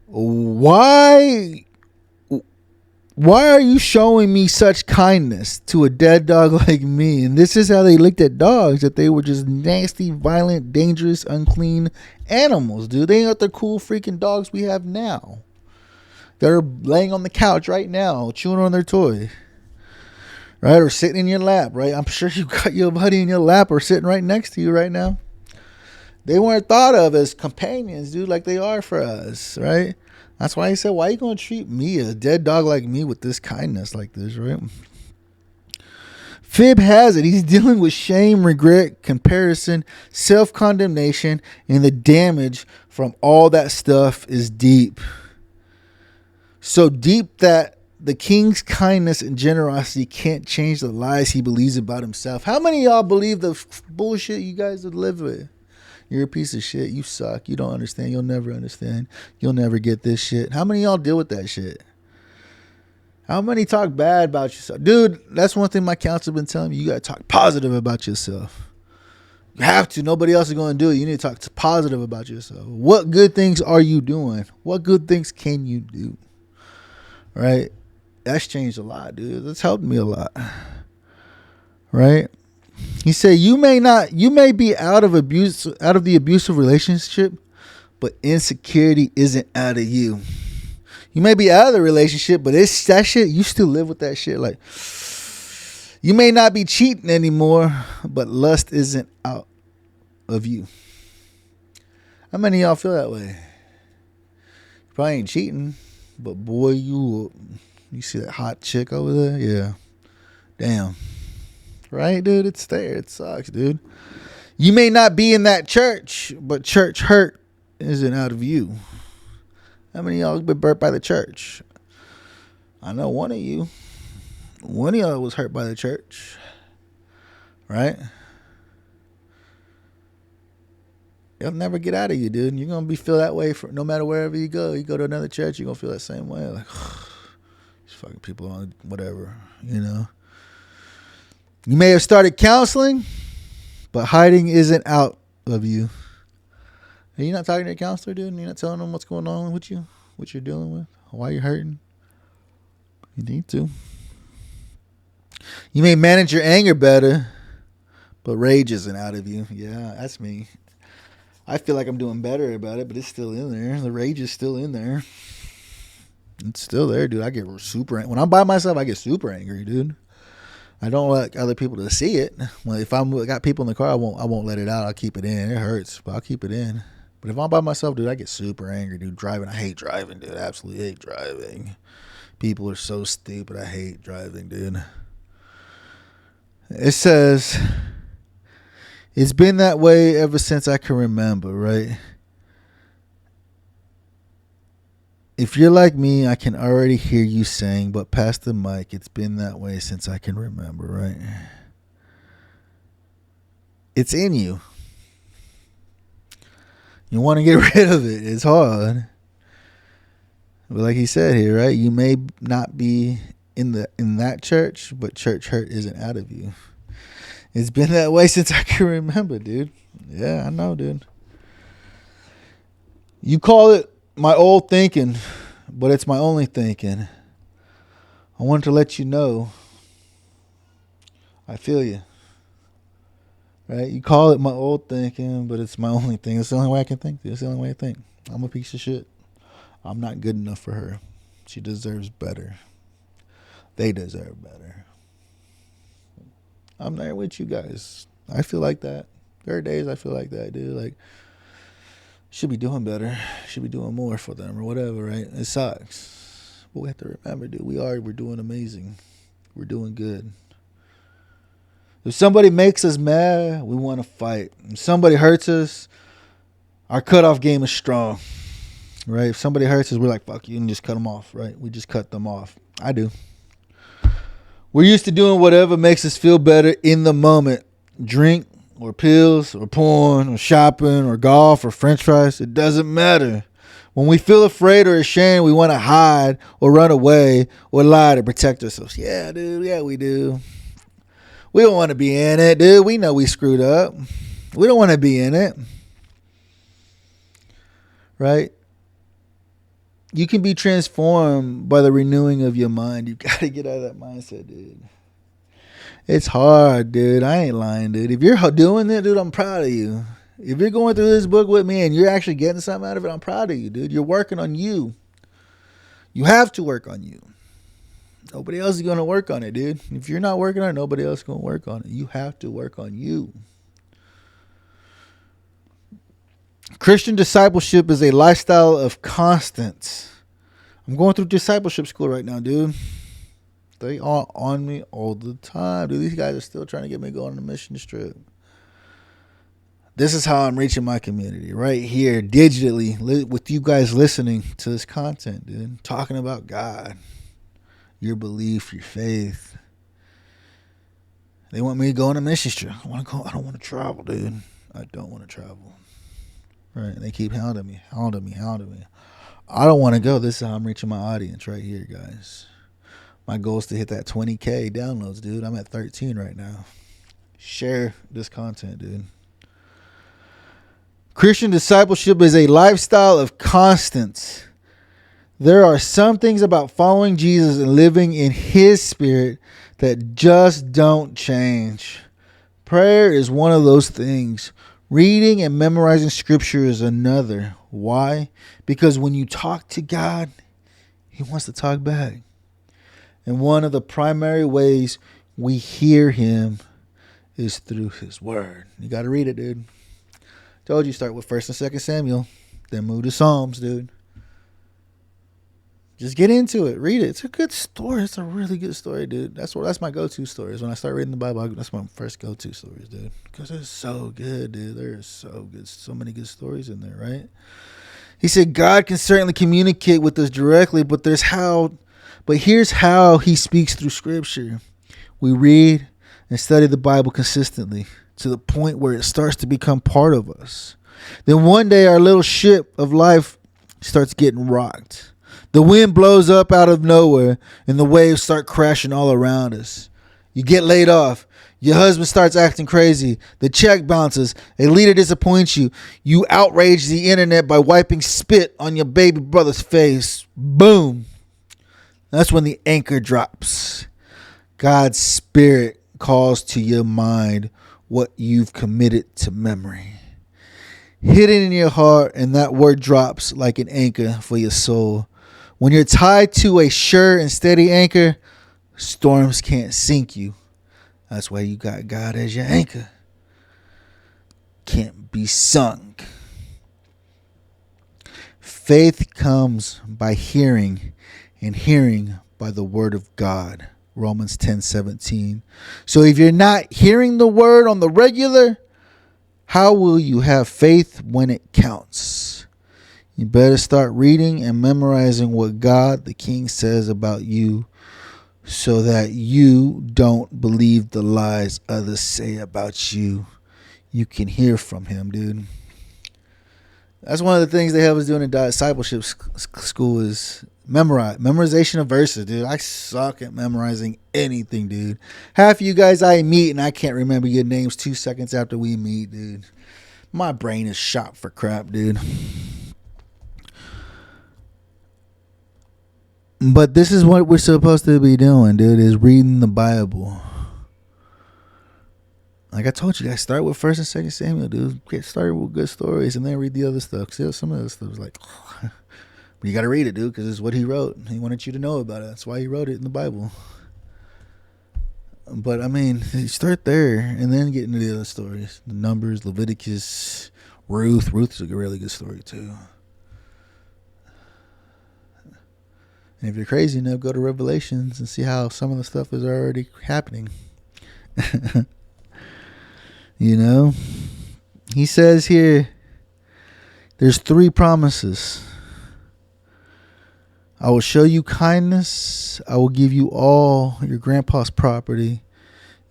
why are you showing me such kindness to a dead dog like me? And this is how they looked at dogs, that they were just nasty, violent, dangerous, unclean animals, dude. They ain't the cool freaking dogs we have now. They're laying on the couch right now, chewing on their toy. Right? Or sitting in your lap, right? I'm sure you got your buddy in your lap or sitting right next to you right now. They weren't thought of as companions, dude, like they are for us, right? That's why he said, why are you going to treat me, a dead dog like me, with this kindness like this, right? Fib has it. He's dealing with shame, regret, comparison, self-condemnation, and the damage from all that stuff is deep. So deep that the king's kindness and generosity can't change the lies he believes about himself. How many of y'all believe the bullshit you guys live with? You're a piece of shit. You suck. You don't understand. You'll never understand. You'll never get this shit. How many of y'all deal with that shit? How many talk bad about yourself? Dude, that's one thing my counselor been telling me. You got to talk positive about yourself. You have to. Nobody else is going to do it. You need to talk positive about yourself. What good things are you doing? What good things can you do? Right? That's changed a lot, dude. That's helped me a lot. Right? He said, you may be out of the abusive relationship, but insecurity isn't out of you. You may be out of the relationship, but it's that shit, you still live with that shit. Like, you may not be cheating anymore, but lust isn't out of you. How many of y'all feel that way? You probably ain't cheating, but boy, you see that hot chick over there? Yeah. Damn. Right, dude? It's there. It sucks, dude. You may not be in that church, but church hurt isn't out of you. How many of y'all been burnt by the church? I know one of you. One of y'all was hurt by the church. Right? It'll never get out of you, dude. You're going to feel that way for no matter wherever you go. You go to another church, you're going to feel that same way. Like, these fucking people on whatever, you know. You may have started counseling, but hiding isn't out of you. Are you not talking to your counselor, dude? And you're not telling them what's going on with you, what you're dealing with, why you're hurting? You need to. You may manage your anger better, but rage isn't out of you. Yeah, that's me. I feel like I'm doing better about it, but it's still in there. The rage is still in there. It's still there, dude. I get super angry. When I'm by myself, I get super angry, dude. I don't like other people to see it. Well, if I got people in the car, I won't let it out. I'll keep it in. It hurts, but I'll keep it in. But if I'm by myself, dude, I get super angry, dude. Driving, I hate driving, dude. I absolutely hate driving. People are so stupid. I hate driving, dude. It says, it's been that way ever since I can remember, right? If you're like me, I can already hear you saying, but Pastor Mike, it's been that way since I can remember, right? It's in you. You want to get rid of it. It's hard. But like he said here, right? You may not be in that church, but church hurt isn't out of you. It's been that way since I can remember, dude. Yeah, I know, dude. You call it my old thinking, but it's my only thinking. I wanted to let you know I feel you. Right? You call it my old thinking, but it's my only thing. It's the only way I can think. It's the only way I think. I'm a piece of shit. I'm not good enough for her. She deserves better. They deserve better. I'm there with you guys. I feel like that. There are days I feel like that, dude. Like, should be doing better. Should be doing more for them or whatever, right? It sucks. But we have to remember, dude, we're doing amazing. We're doing good. If somebody makes us mad, we want to fight. If somebody hurts us, our cutoff game is strong, right? If somebody hurts us, we're like, fuck you, and just cut them off, right? We just cut them off. I do. We're used to doing whatever makes us feel better in the moment. Drink or pills or porn or shopping or golf or french fries. It doesn't matter. When we feel afraid or ashamed, we want to hide or run away or lie to protect ourselves. Yeah, dude. Yeah, we do. We don't want to be in it, dude. We know we screwed up. We don't want to be in it. Right? You can be transformed by the renewing of your mind. You got to get out of that mindset, dude. It's hard, dude. I ain't lying, dude. If you're doing it, dude, I'm proud of you. If you're going through this book with me and you're actually getting something out of it, I'm proud of you, dude. You're working on you. You have to work on you. Nobody else is going to work on it, dude. If you're not working on it, nobody else is going to work on it. You have to work on you. Christian discipleship is a lifestyle of constants. I'm going through discipleship school right now, dude. They are on me all the time, dude. These guys are still trying to get me going on a mission trip. This is how I'm reaching my community, right here, digitally, with you guys listening to this content, dude. Talking about God, your belief, your faith. They want me to go on a mission trip. I don't want to travel, dude. I don't want to travel. Right? And they keep hounding me. I don't want to go. This is how I'm reaching my audience right here, guys. My goal is to hit that 20K downloads, dude. I'm at 13 right now. Share this content, dude. Christian discipleship is a lifestyle of constants. There are some things about following Jesus and living in his spirit that just don't change. Prayer is one of those things. Reading and memorizing scripture is another. Why? Because when you talk to God, he wants to talk back. And one of the primary ways we hear him is through his word. You got to read it, dude. Told you, start with 1st and 2nd Samuel, then move to Psalms, dude. Just get into it. Read it. It's a good story. It's a really good story, dude. That's my go-to stories. When I start reading the Bible, that's my first go-to stories, dude. Because it's so good, dude. There's so good. So many good stories in there, right? He said God can certainly communicate with us directly, but here's how he speaks through scripture. We read and study the Bible consistently to the point where it starts to become part of us. Then one day our little ship of life starts getting rocked. The wind blows up out of nowhere and the waves start crashing all around us. You get laid off. Your husband starts acting crazy. The check bounces. A leader disappoints you. You outrage the internet by wiping spit on your baby brother's face. Boom. That's when the anchor drops. God's spirit calls to your mind what you've committed to memory. Hidden in your heart, and that word drops like an anchor for your soul. When you're tied to a sure and steady anchor, storms can't sink you. That's why you got God as your anchor. Can't be sunk. Faith comes by hearing, and hearing by the word of God. Romans 10:17. So if you're not hearing the word on the regular, how will you have faith when it counts? You better start reading and memorizing what God the King says about you so that you don't believe the lies others say about you. You can hear from him, dude. That's one of the things they have us doing in discipleship school is memorization of verses, dude. I suck at memorizing anything, dude. Half of you guys I meet and I can't remember your names 2 seconds after we meet, dude. My brain is shot for crap, dude. But this is what we're supposed to be doing, dude, is reading the Bible. Like I told you guys, start with 1st and 2nd Samuel, dude. Get started with good stories and then read the other stuff. See, some of the stuff is like, but you got to read it, dude, because it's what he wrote. He wanted you to know about it. That's why he wrote it in the Bible. But, I mean, you start there and then get into the other stories. The Numbers, Leviticus, Ruth. Ruth's a really good story, too. And if you're crazy enough, go to Revelations and see how some of the stuff is already happening. You know? He says here, there's 3 promises. I will show you kindness. I will give you all your grandpa's property.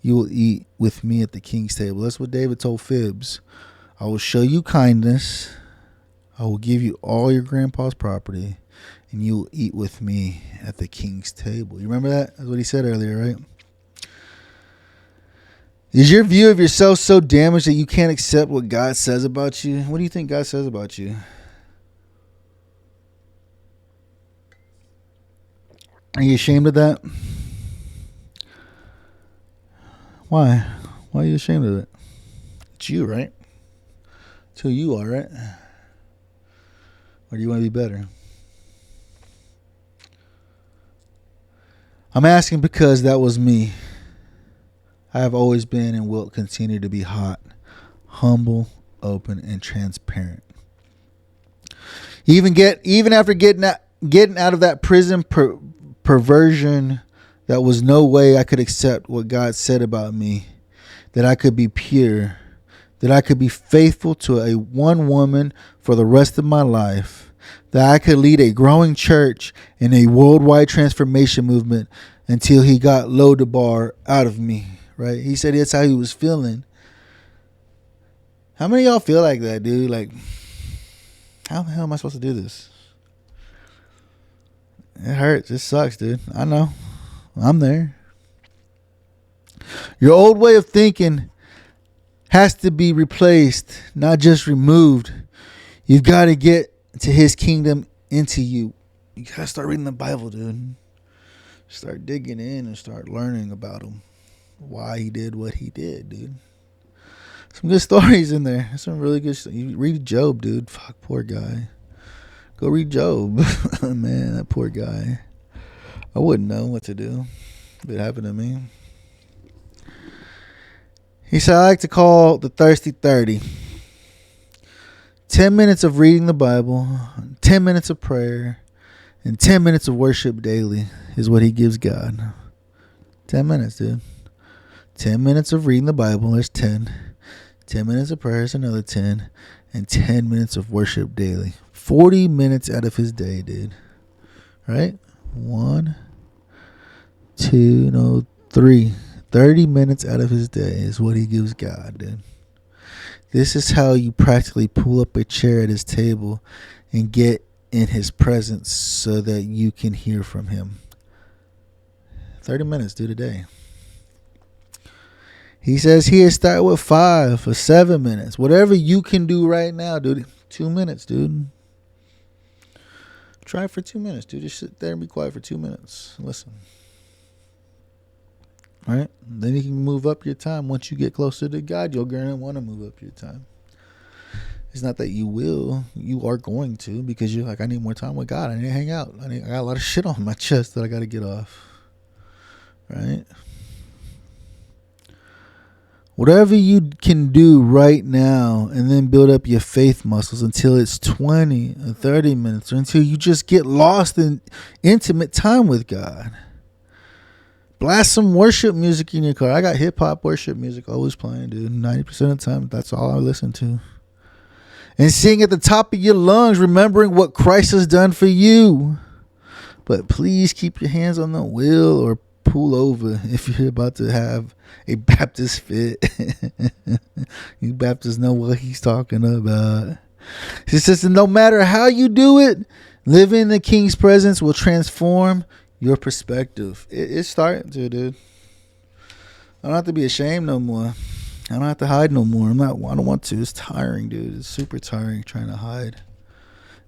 You will eat with me at the king's table. That's what David told Phibbs. I will show you kindness. I will give you all your grandpa's property. And you will eat with me at the king's table. You remember that? That's what he said earlier, right? Is your view of yourself so damaged that you can't accept what God says about you? What do you think God says about you? Are you ashamed of that? Why? Why are you ashamed of it? It's you, right? It's who you are, right? Or do you want to be better? I'm asking because that was me. I have always been and will continue to be hot, humble, open, and transparent. Even after getting out of that prison perversion, that was no way I could accept what God said about me, that I could be pure, that I could be faithful to a one woman for the rest of my life, that I could lead a growing church and a worldwide transformation movement until he got Lodabar out of me, right? He said that's how he was feeling. How many of y'all feel like that, dude? Like, how the hell am I supposed to do this? It hurts. It sucks, dude. I know. I'm there. Your old way of thinking has to be replaced, not just removed. You've got to get to his kingdom into you. You got to start reading the Bible, dude. Start digging in and start learning about him. Why he did what he did, dude. Some good stories in there. Some really good stuff. You read Job, dude. Fuck, poor guy. Go read Job. Man, that poor guy. I wouldn't know what to do if it happened to me. He said, I like to call the thirsty 30. 10 minutes of reading the Bible, 10 minutes of prayer, and 10 minutes of worship daily is what he gives God. 10 minutes, dude. 10 minutes of reading the Bible, there's 10. 10 minutes of prayer is another 10. And 10 minutes of worship daily. 40 minutes out of his day, dude. Right? 3. 30 minutes out of his day is what he gives God, dude. This is how you practically pull up a chair at his table and get in his presence so that you can hear from him. 30 minutes, dude, a day. He says here, start with 5 or 7 minutes. Whatever you can do right now, dude. 2 minutes, dude. Try for 2 minutes, dude. Just sit there and be quiet for 2 minutes. Listen. All right? Then you can move up your time. Once you get closer to God, you're going to want to move up your time. It's not that you will. You are going to, because you're like, I need more time with God. I need to hang out. I got a lot of shit on my chest that I got to get off. Right? Whatever you can do right now, and then build up your faith muscles until it's 20 or 30 minutes, or until you just get lost in intimate time with God. Blast some worship music in your car. I got hip-hop worship music always playing, dude. 90% of the time, that's all I listen to. And sing at the top of your lungs, remembering what Christ has done for you. But please keep your hands on the wheel or pull over if you're about to have a Baptist fit. You Baptists know what he's talking about. He says, no matter how you do it, living in the King's presence will transform your perspective. It's starting to, dude. I don't have to be ashamed no more. I don't have to hide no more. I don't want to. It's tiring, dude. It's super tiring trying to hide.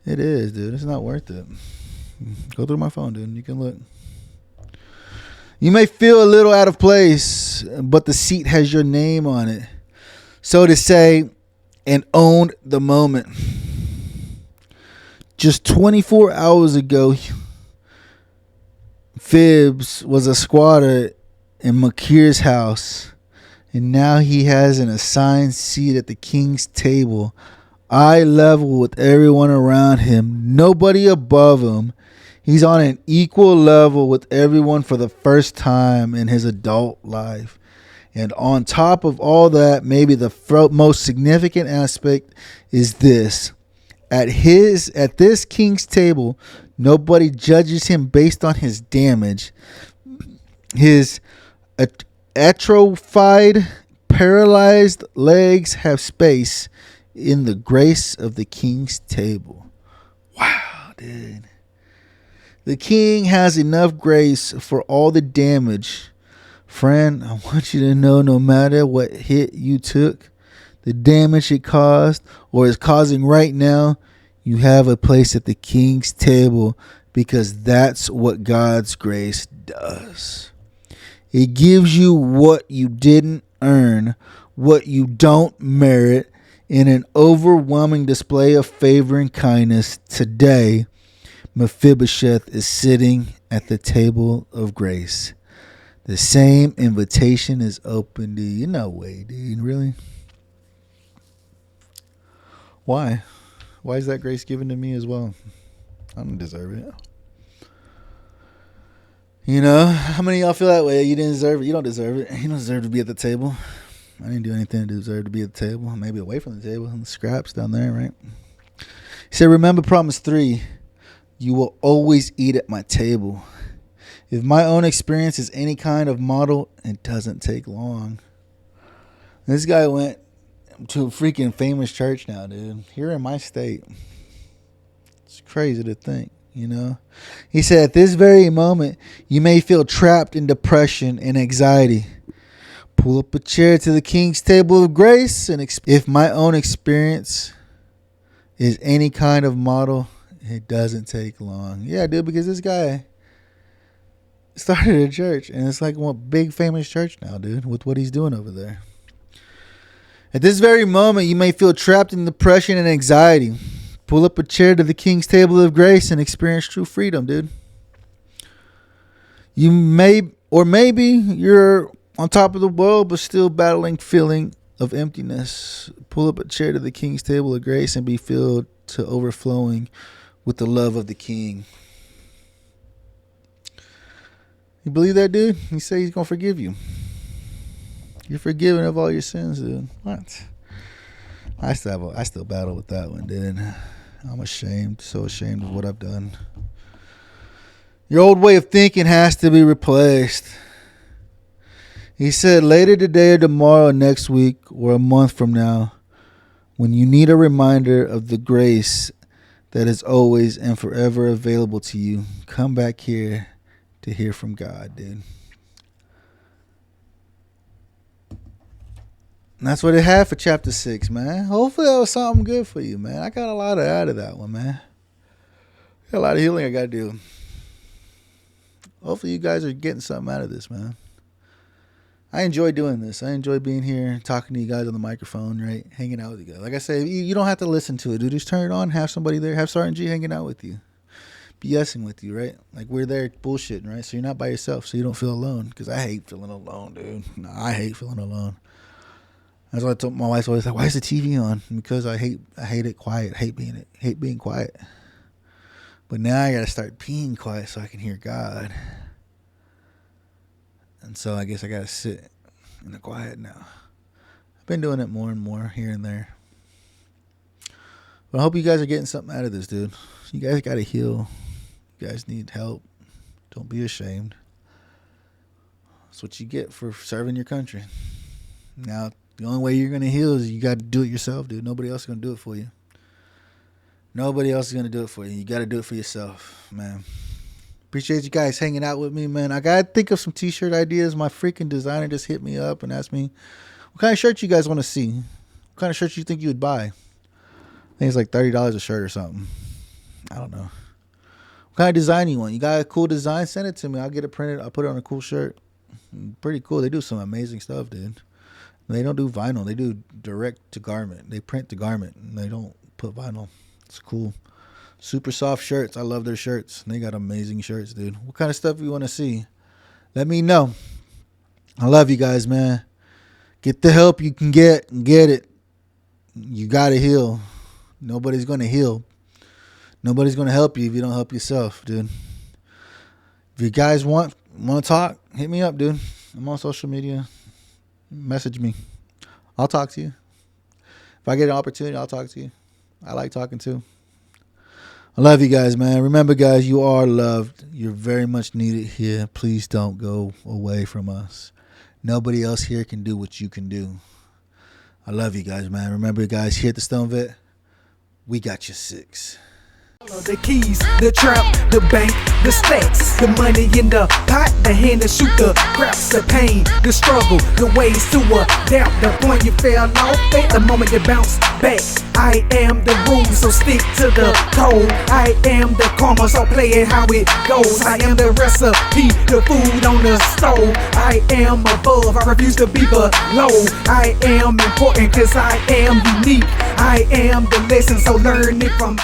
It is, dude. It's not worth it. Go through my phone, dude. You can look. You may feel a little out of place, but the seat has your name on it, so to say, and own the moment. Just 24 hours ago, Phibbs was a squatter in Makir's house, and now he has an assigned seat at the king's table, eye level with everyone around him, nobody above him. He's on an equal level with everyone for the first time in his adult life. And on top of all that, maybe the most significant aspect is this. At this king's table, nobody judges him based on his damage. His atrophied, paralyzed legs have space in the grace of the king's table. Wow, dude. The king has enough grace for all the damage. Friend, I want you to know, no matter what hit you took, the damage it caused or is causing right now, you have a place at the king's table, because that's what God's grace does. It gives you what you didn't earn, what you don't merit, in an overwhelming display of favor and kindness. Today, Mephibosheth is sitting at the table of grace. The same invitation is open to you. No way, dude. Really? Why? Why is that grace given to me as well? I don't deserve it. You know, how many of y'all feel that way? You didn't deserve it. You don't deserve it. You don't deserve to be at the table. I didn't do anything to deserve to be at the table. Maybe away from the table. The scraps down there, right? He said, remember promise 3. You will always eat at my table. If my own experience is any kind of model, it doesn't take long. This guy went to a freaking famous church now, dude. Here in my state. It's crazy to think, you know. He said, at this very moment, you may feel trapped in depression and anxiety. Pull up a chair to the King's table of grace. And if my own experience is any kind of model, it doesn't take long. Yeah, dude, because this guy started a church, and it's like one big famous church now, dude, with what he's doing over there. At this very moment, you may feel trapped in depression and anxiety. Pull up a chair to the King's table of grace and experience true freedom, dude. You may, or maybe you're on top of the world, but still battling feeling of emptiness. Pull up a chair to the King's table of grace and be filled to overflowing with the love of the King. You believe that, dude? He said he's going to forgive you. You're forgiven of all your sins, dude. What? I still battle with that one, dude. I'm ashamed, so ashamed of what I've done. Your old way of thinking has to be replaced. He said later today or tomorrow, next week, or a month from now, when you need a reminder of the grace that is always and forever available to you, come back here to hear from God, dude. And that's what it had for chapter 6, man. Hopefully that was something good for you, man. I got a lot out of that one, man. Got a lot of healing I got to do. Hopefully you guys are getting something out of this, man. I enjoy doing this. I enjoy being here, talking to you guys on the microphone, right? Hanging out with you guys. Like I said, you don't have to listen to it, dude. Just turn it on, have somebody there, have Sergeant G hanging out with you, BSing with you, right? Like we're there bullshitting, right? So you're not by yourself, so you don't feel alone. Because I hate feeling alone, dude. No, I hate feeling alone. That's why I told my wife always like, why is the TV on? Because I hate it quiet, hate being quiet. But now I gotta start being quiet so I can hear God. And so I guess I gotta sit in the quiet now. I've been doing it more and more here and there. But I hope you guys are getting something out of this, dude. You guys gotta heal. You guys need help. Don't be ashamed. That's what you get for serving your country. Now, the only way you're gonna heal is you gotta do it yourself, dude. Nobody else is gonna do it for you. Nobody else is gonna do it for you. You gotta do it for yourself, man. Appreciate you guys hanging out with me, man. I gotta think of some t-shirt ideas. My freaking designer just hit me up and asked me what kind of shirt you guys want to see. What kind of shirts you think you would buy? I think it's like $30 a shirt or something. I don't know. What kind of design you want? You got a cool design? Send it to me. I'll get it printed. I'll put it on a cool shirt. Pretty cool. They do some amazing stuff, dude. They don't do vinyl. They do direct to garment. They print to garment. And they don't put vinyl. It's cool. Super soft shirts. I love their shirts. They got amazing shirts, dude. What kind of stuff you want to see? Let me know. I love you guys, man. Get the help you can get and get it. You got to heal. Nobody's going to heal. Nobody's going to help you if you don't help yourself, dude. If you guys want to talk, hit me up, dude. I'm on social media. Message me. I'll talk to you. If I get an opportunity, I'll talk to you. I like talking too. I love you guys, man. Remember, guys, you are loved. You're very much needed here. Please don't go away from us. Nobody else here can do what you can do. I love you guys, man. Remember, guys, here at the Stone Vet, we got your 6. The keys, the trap, the bank, the stacks, the money in the pot, the hand to shoot the craps, the pain, the struggle, the ways to adapt. The point you fell off at, the moment you bounce back. I am the rules, so stick to the code. I am the karma, so play it how it goes. I am the recipe, the food on the stove. I am above, I refuse to be below. I am important cause I am unique. I am the lesson, so learn it from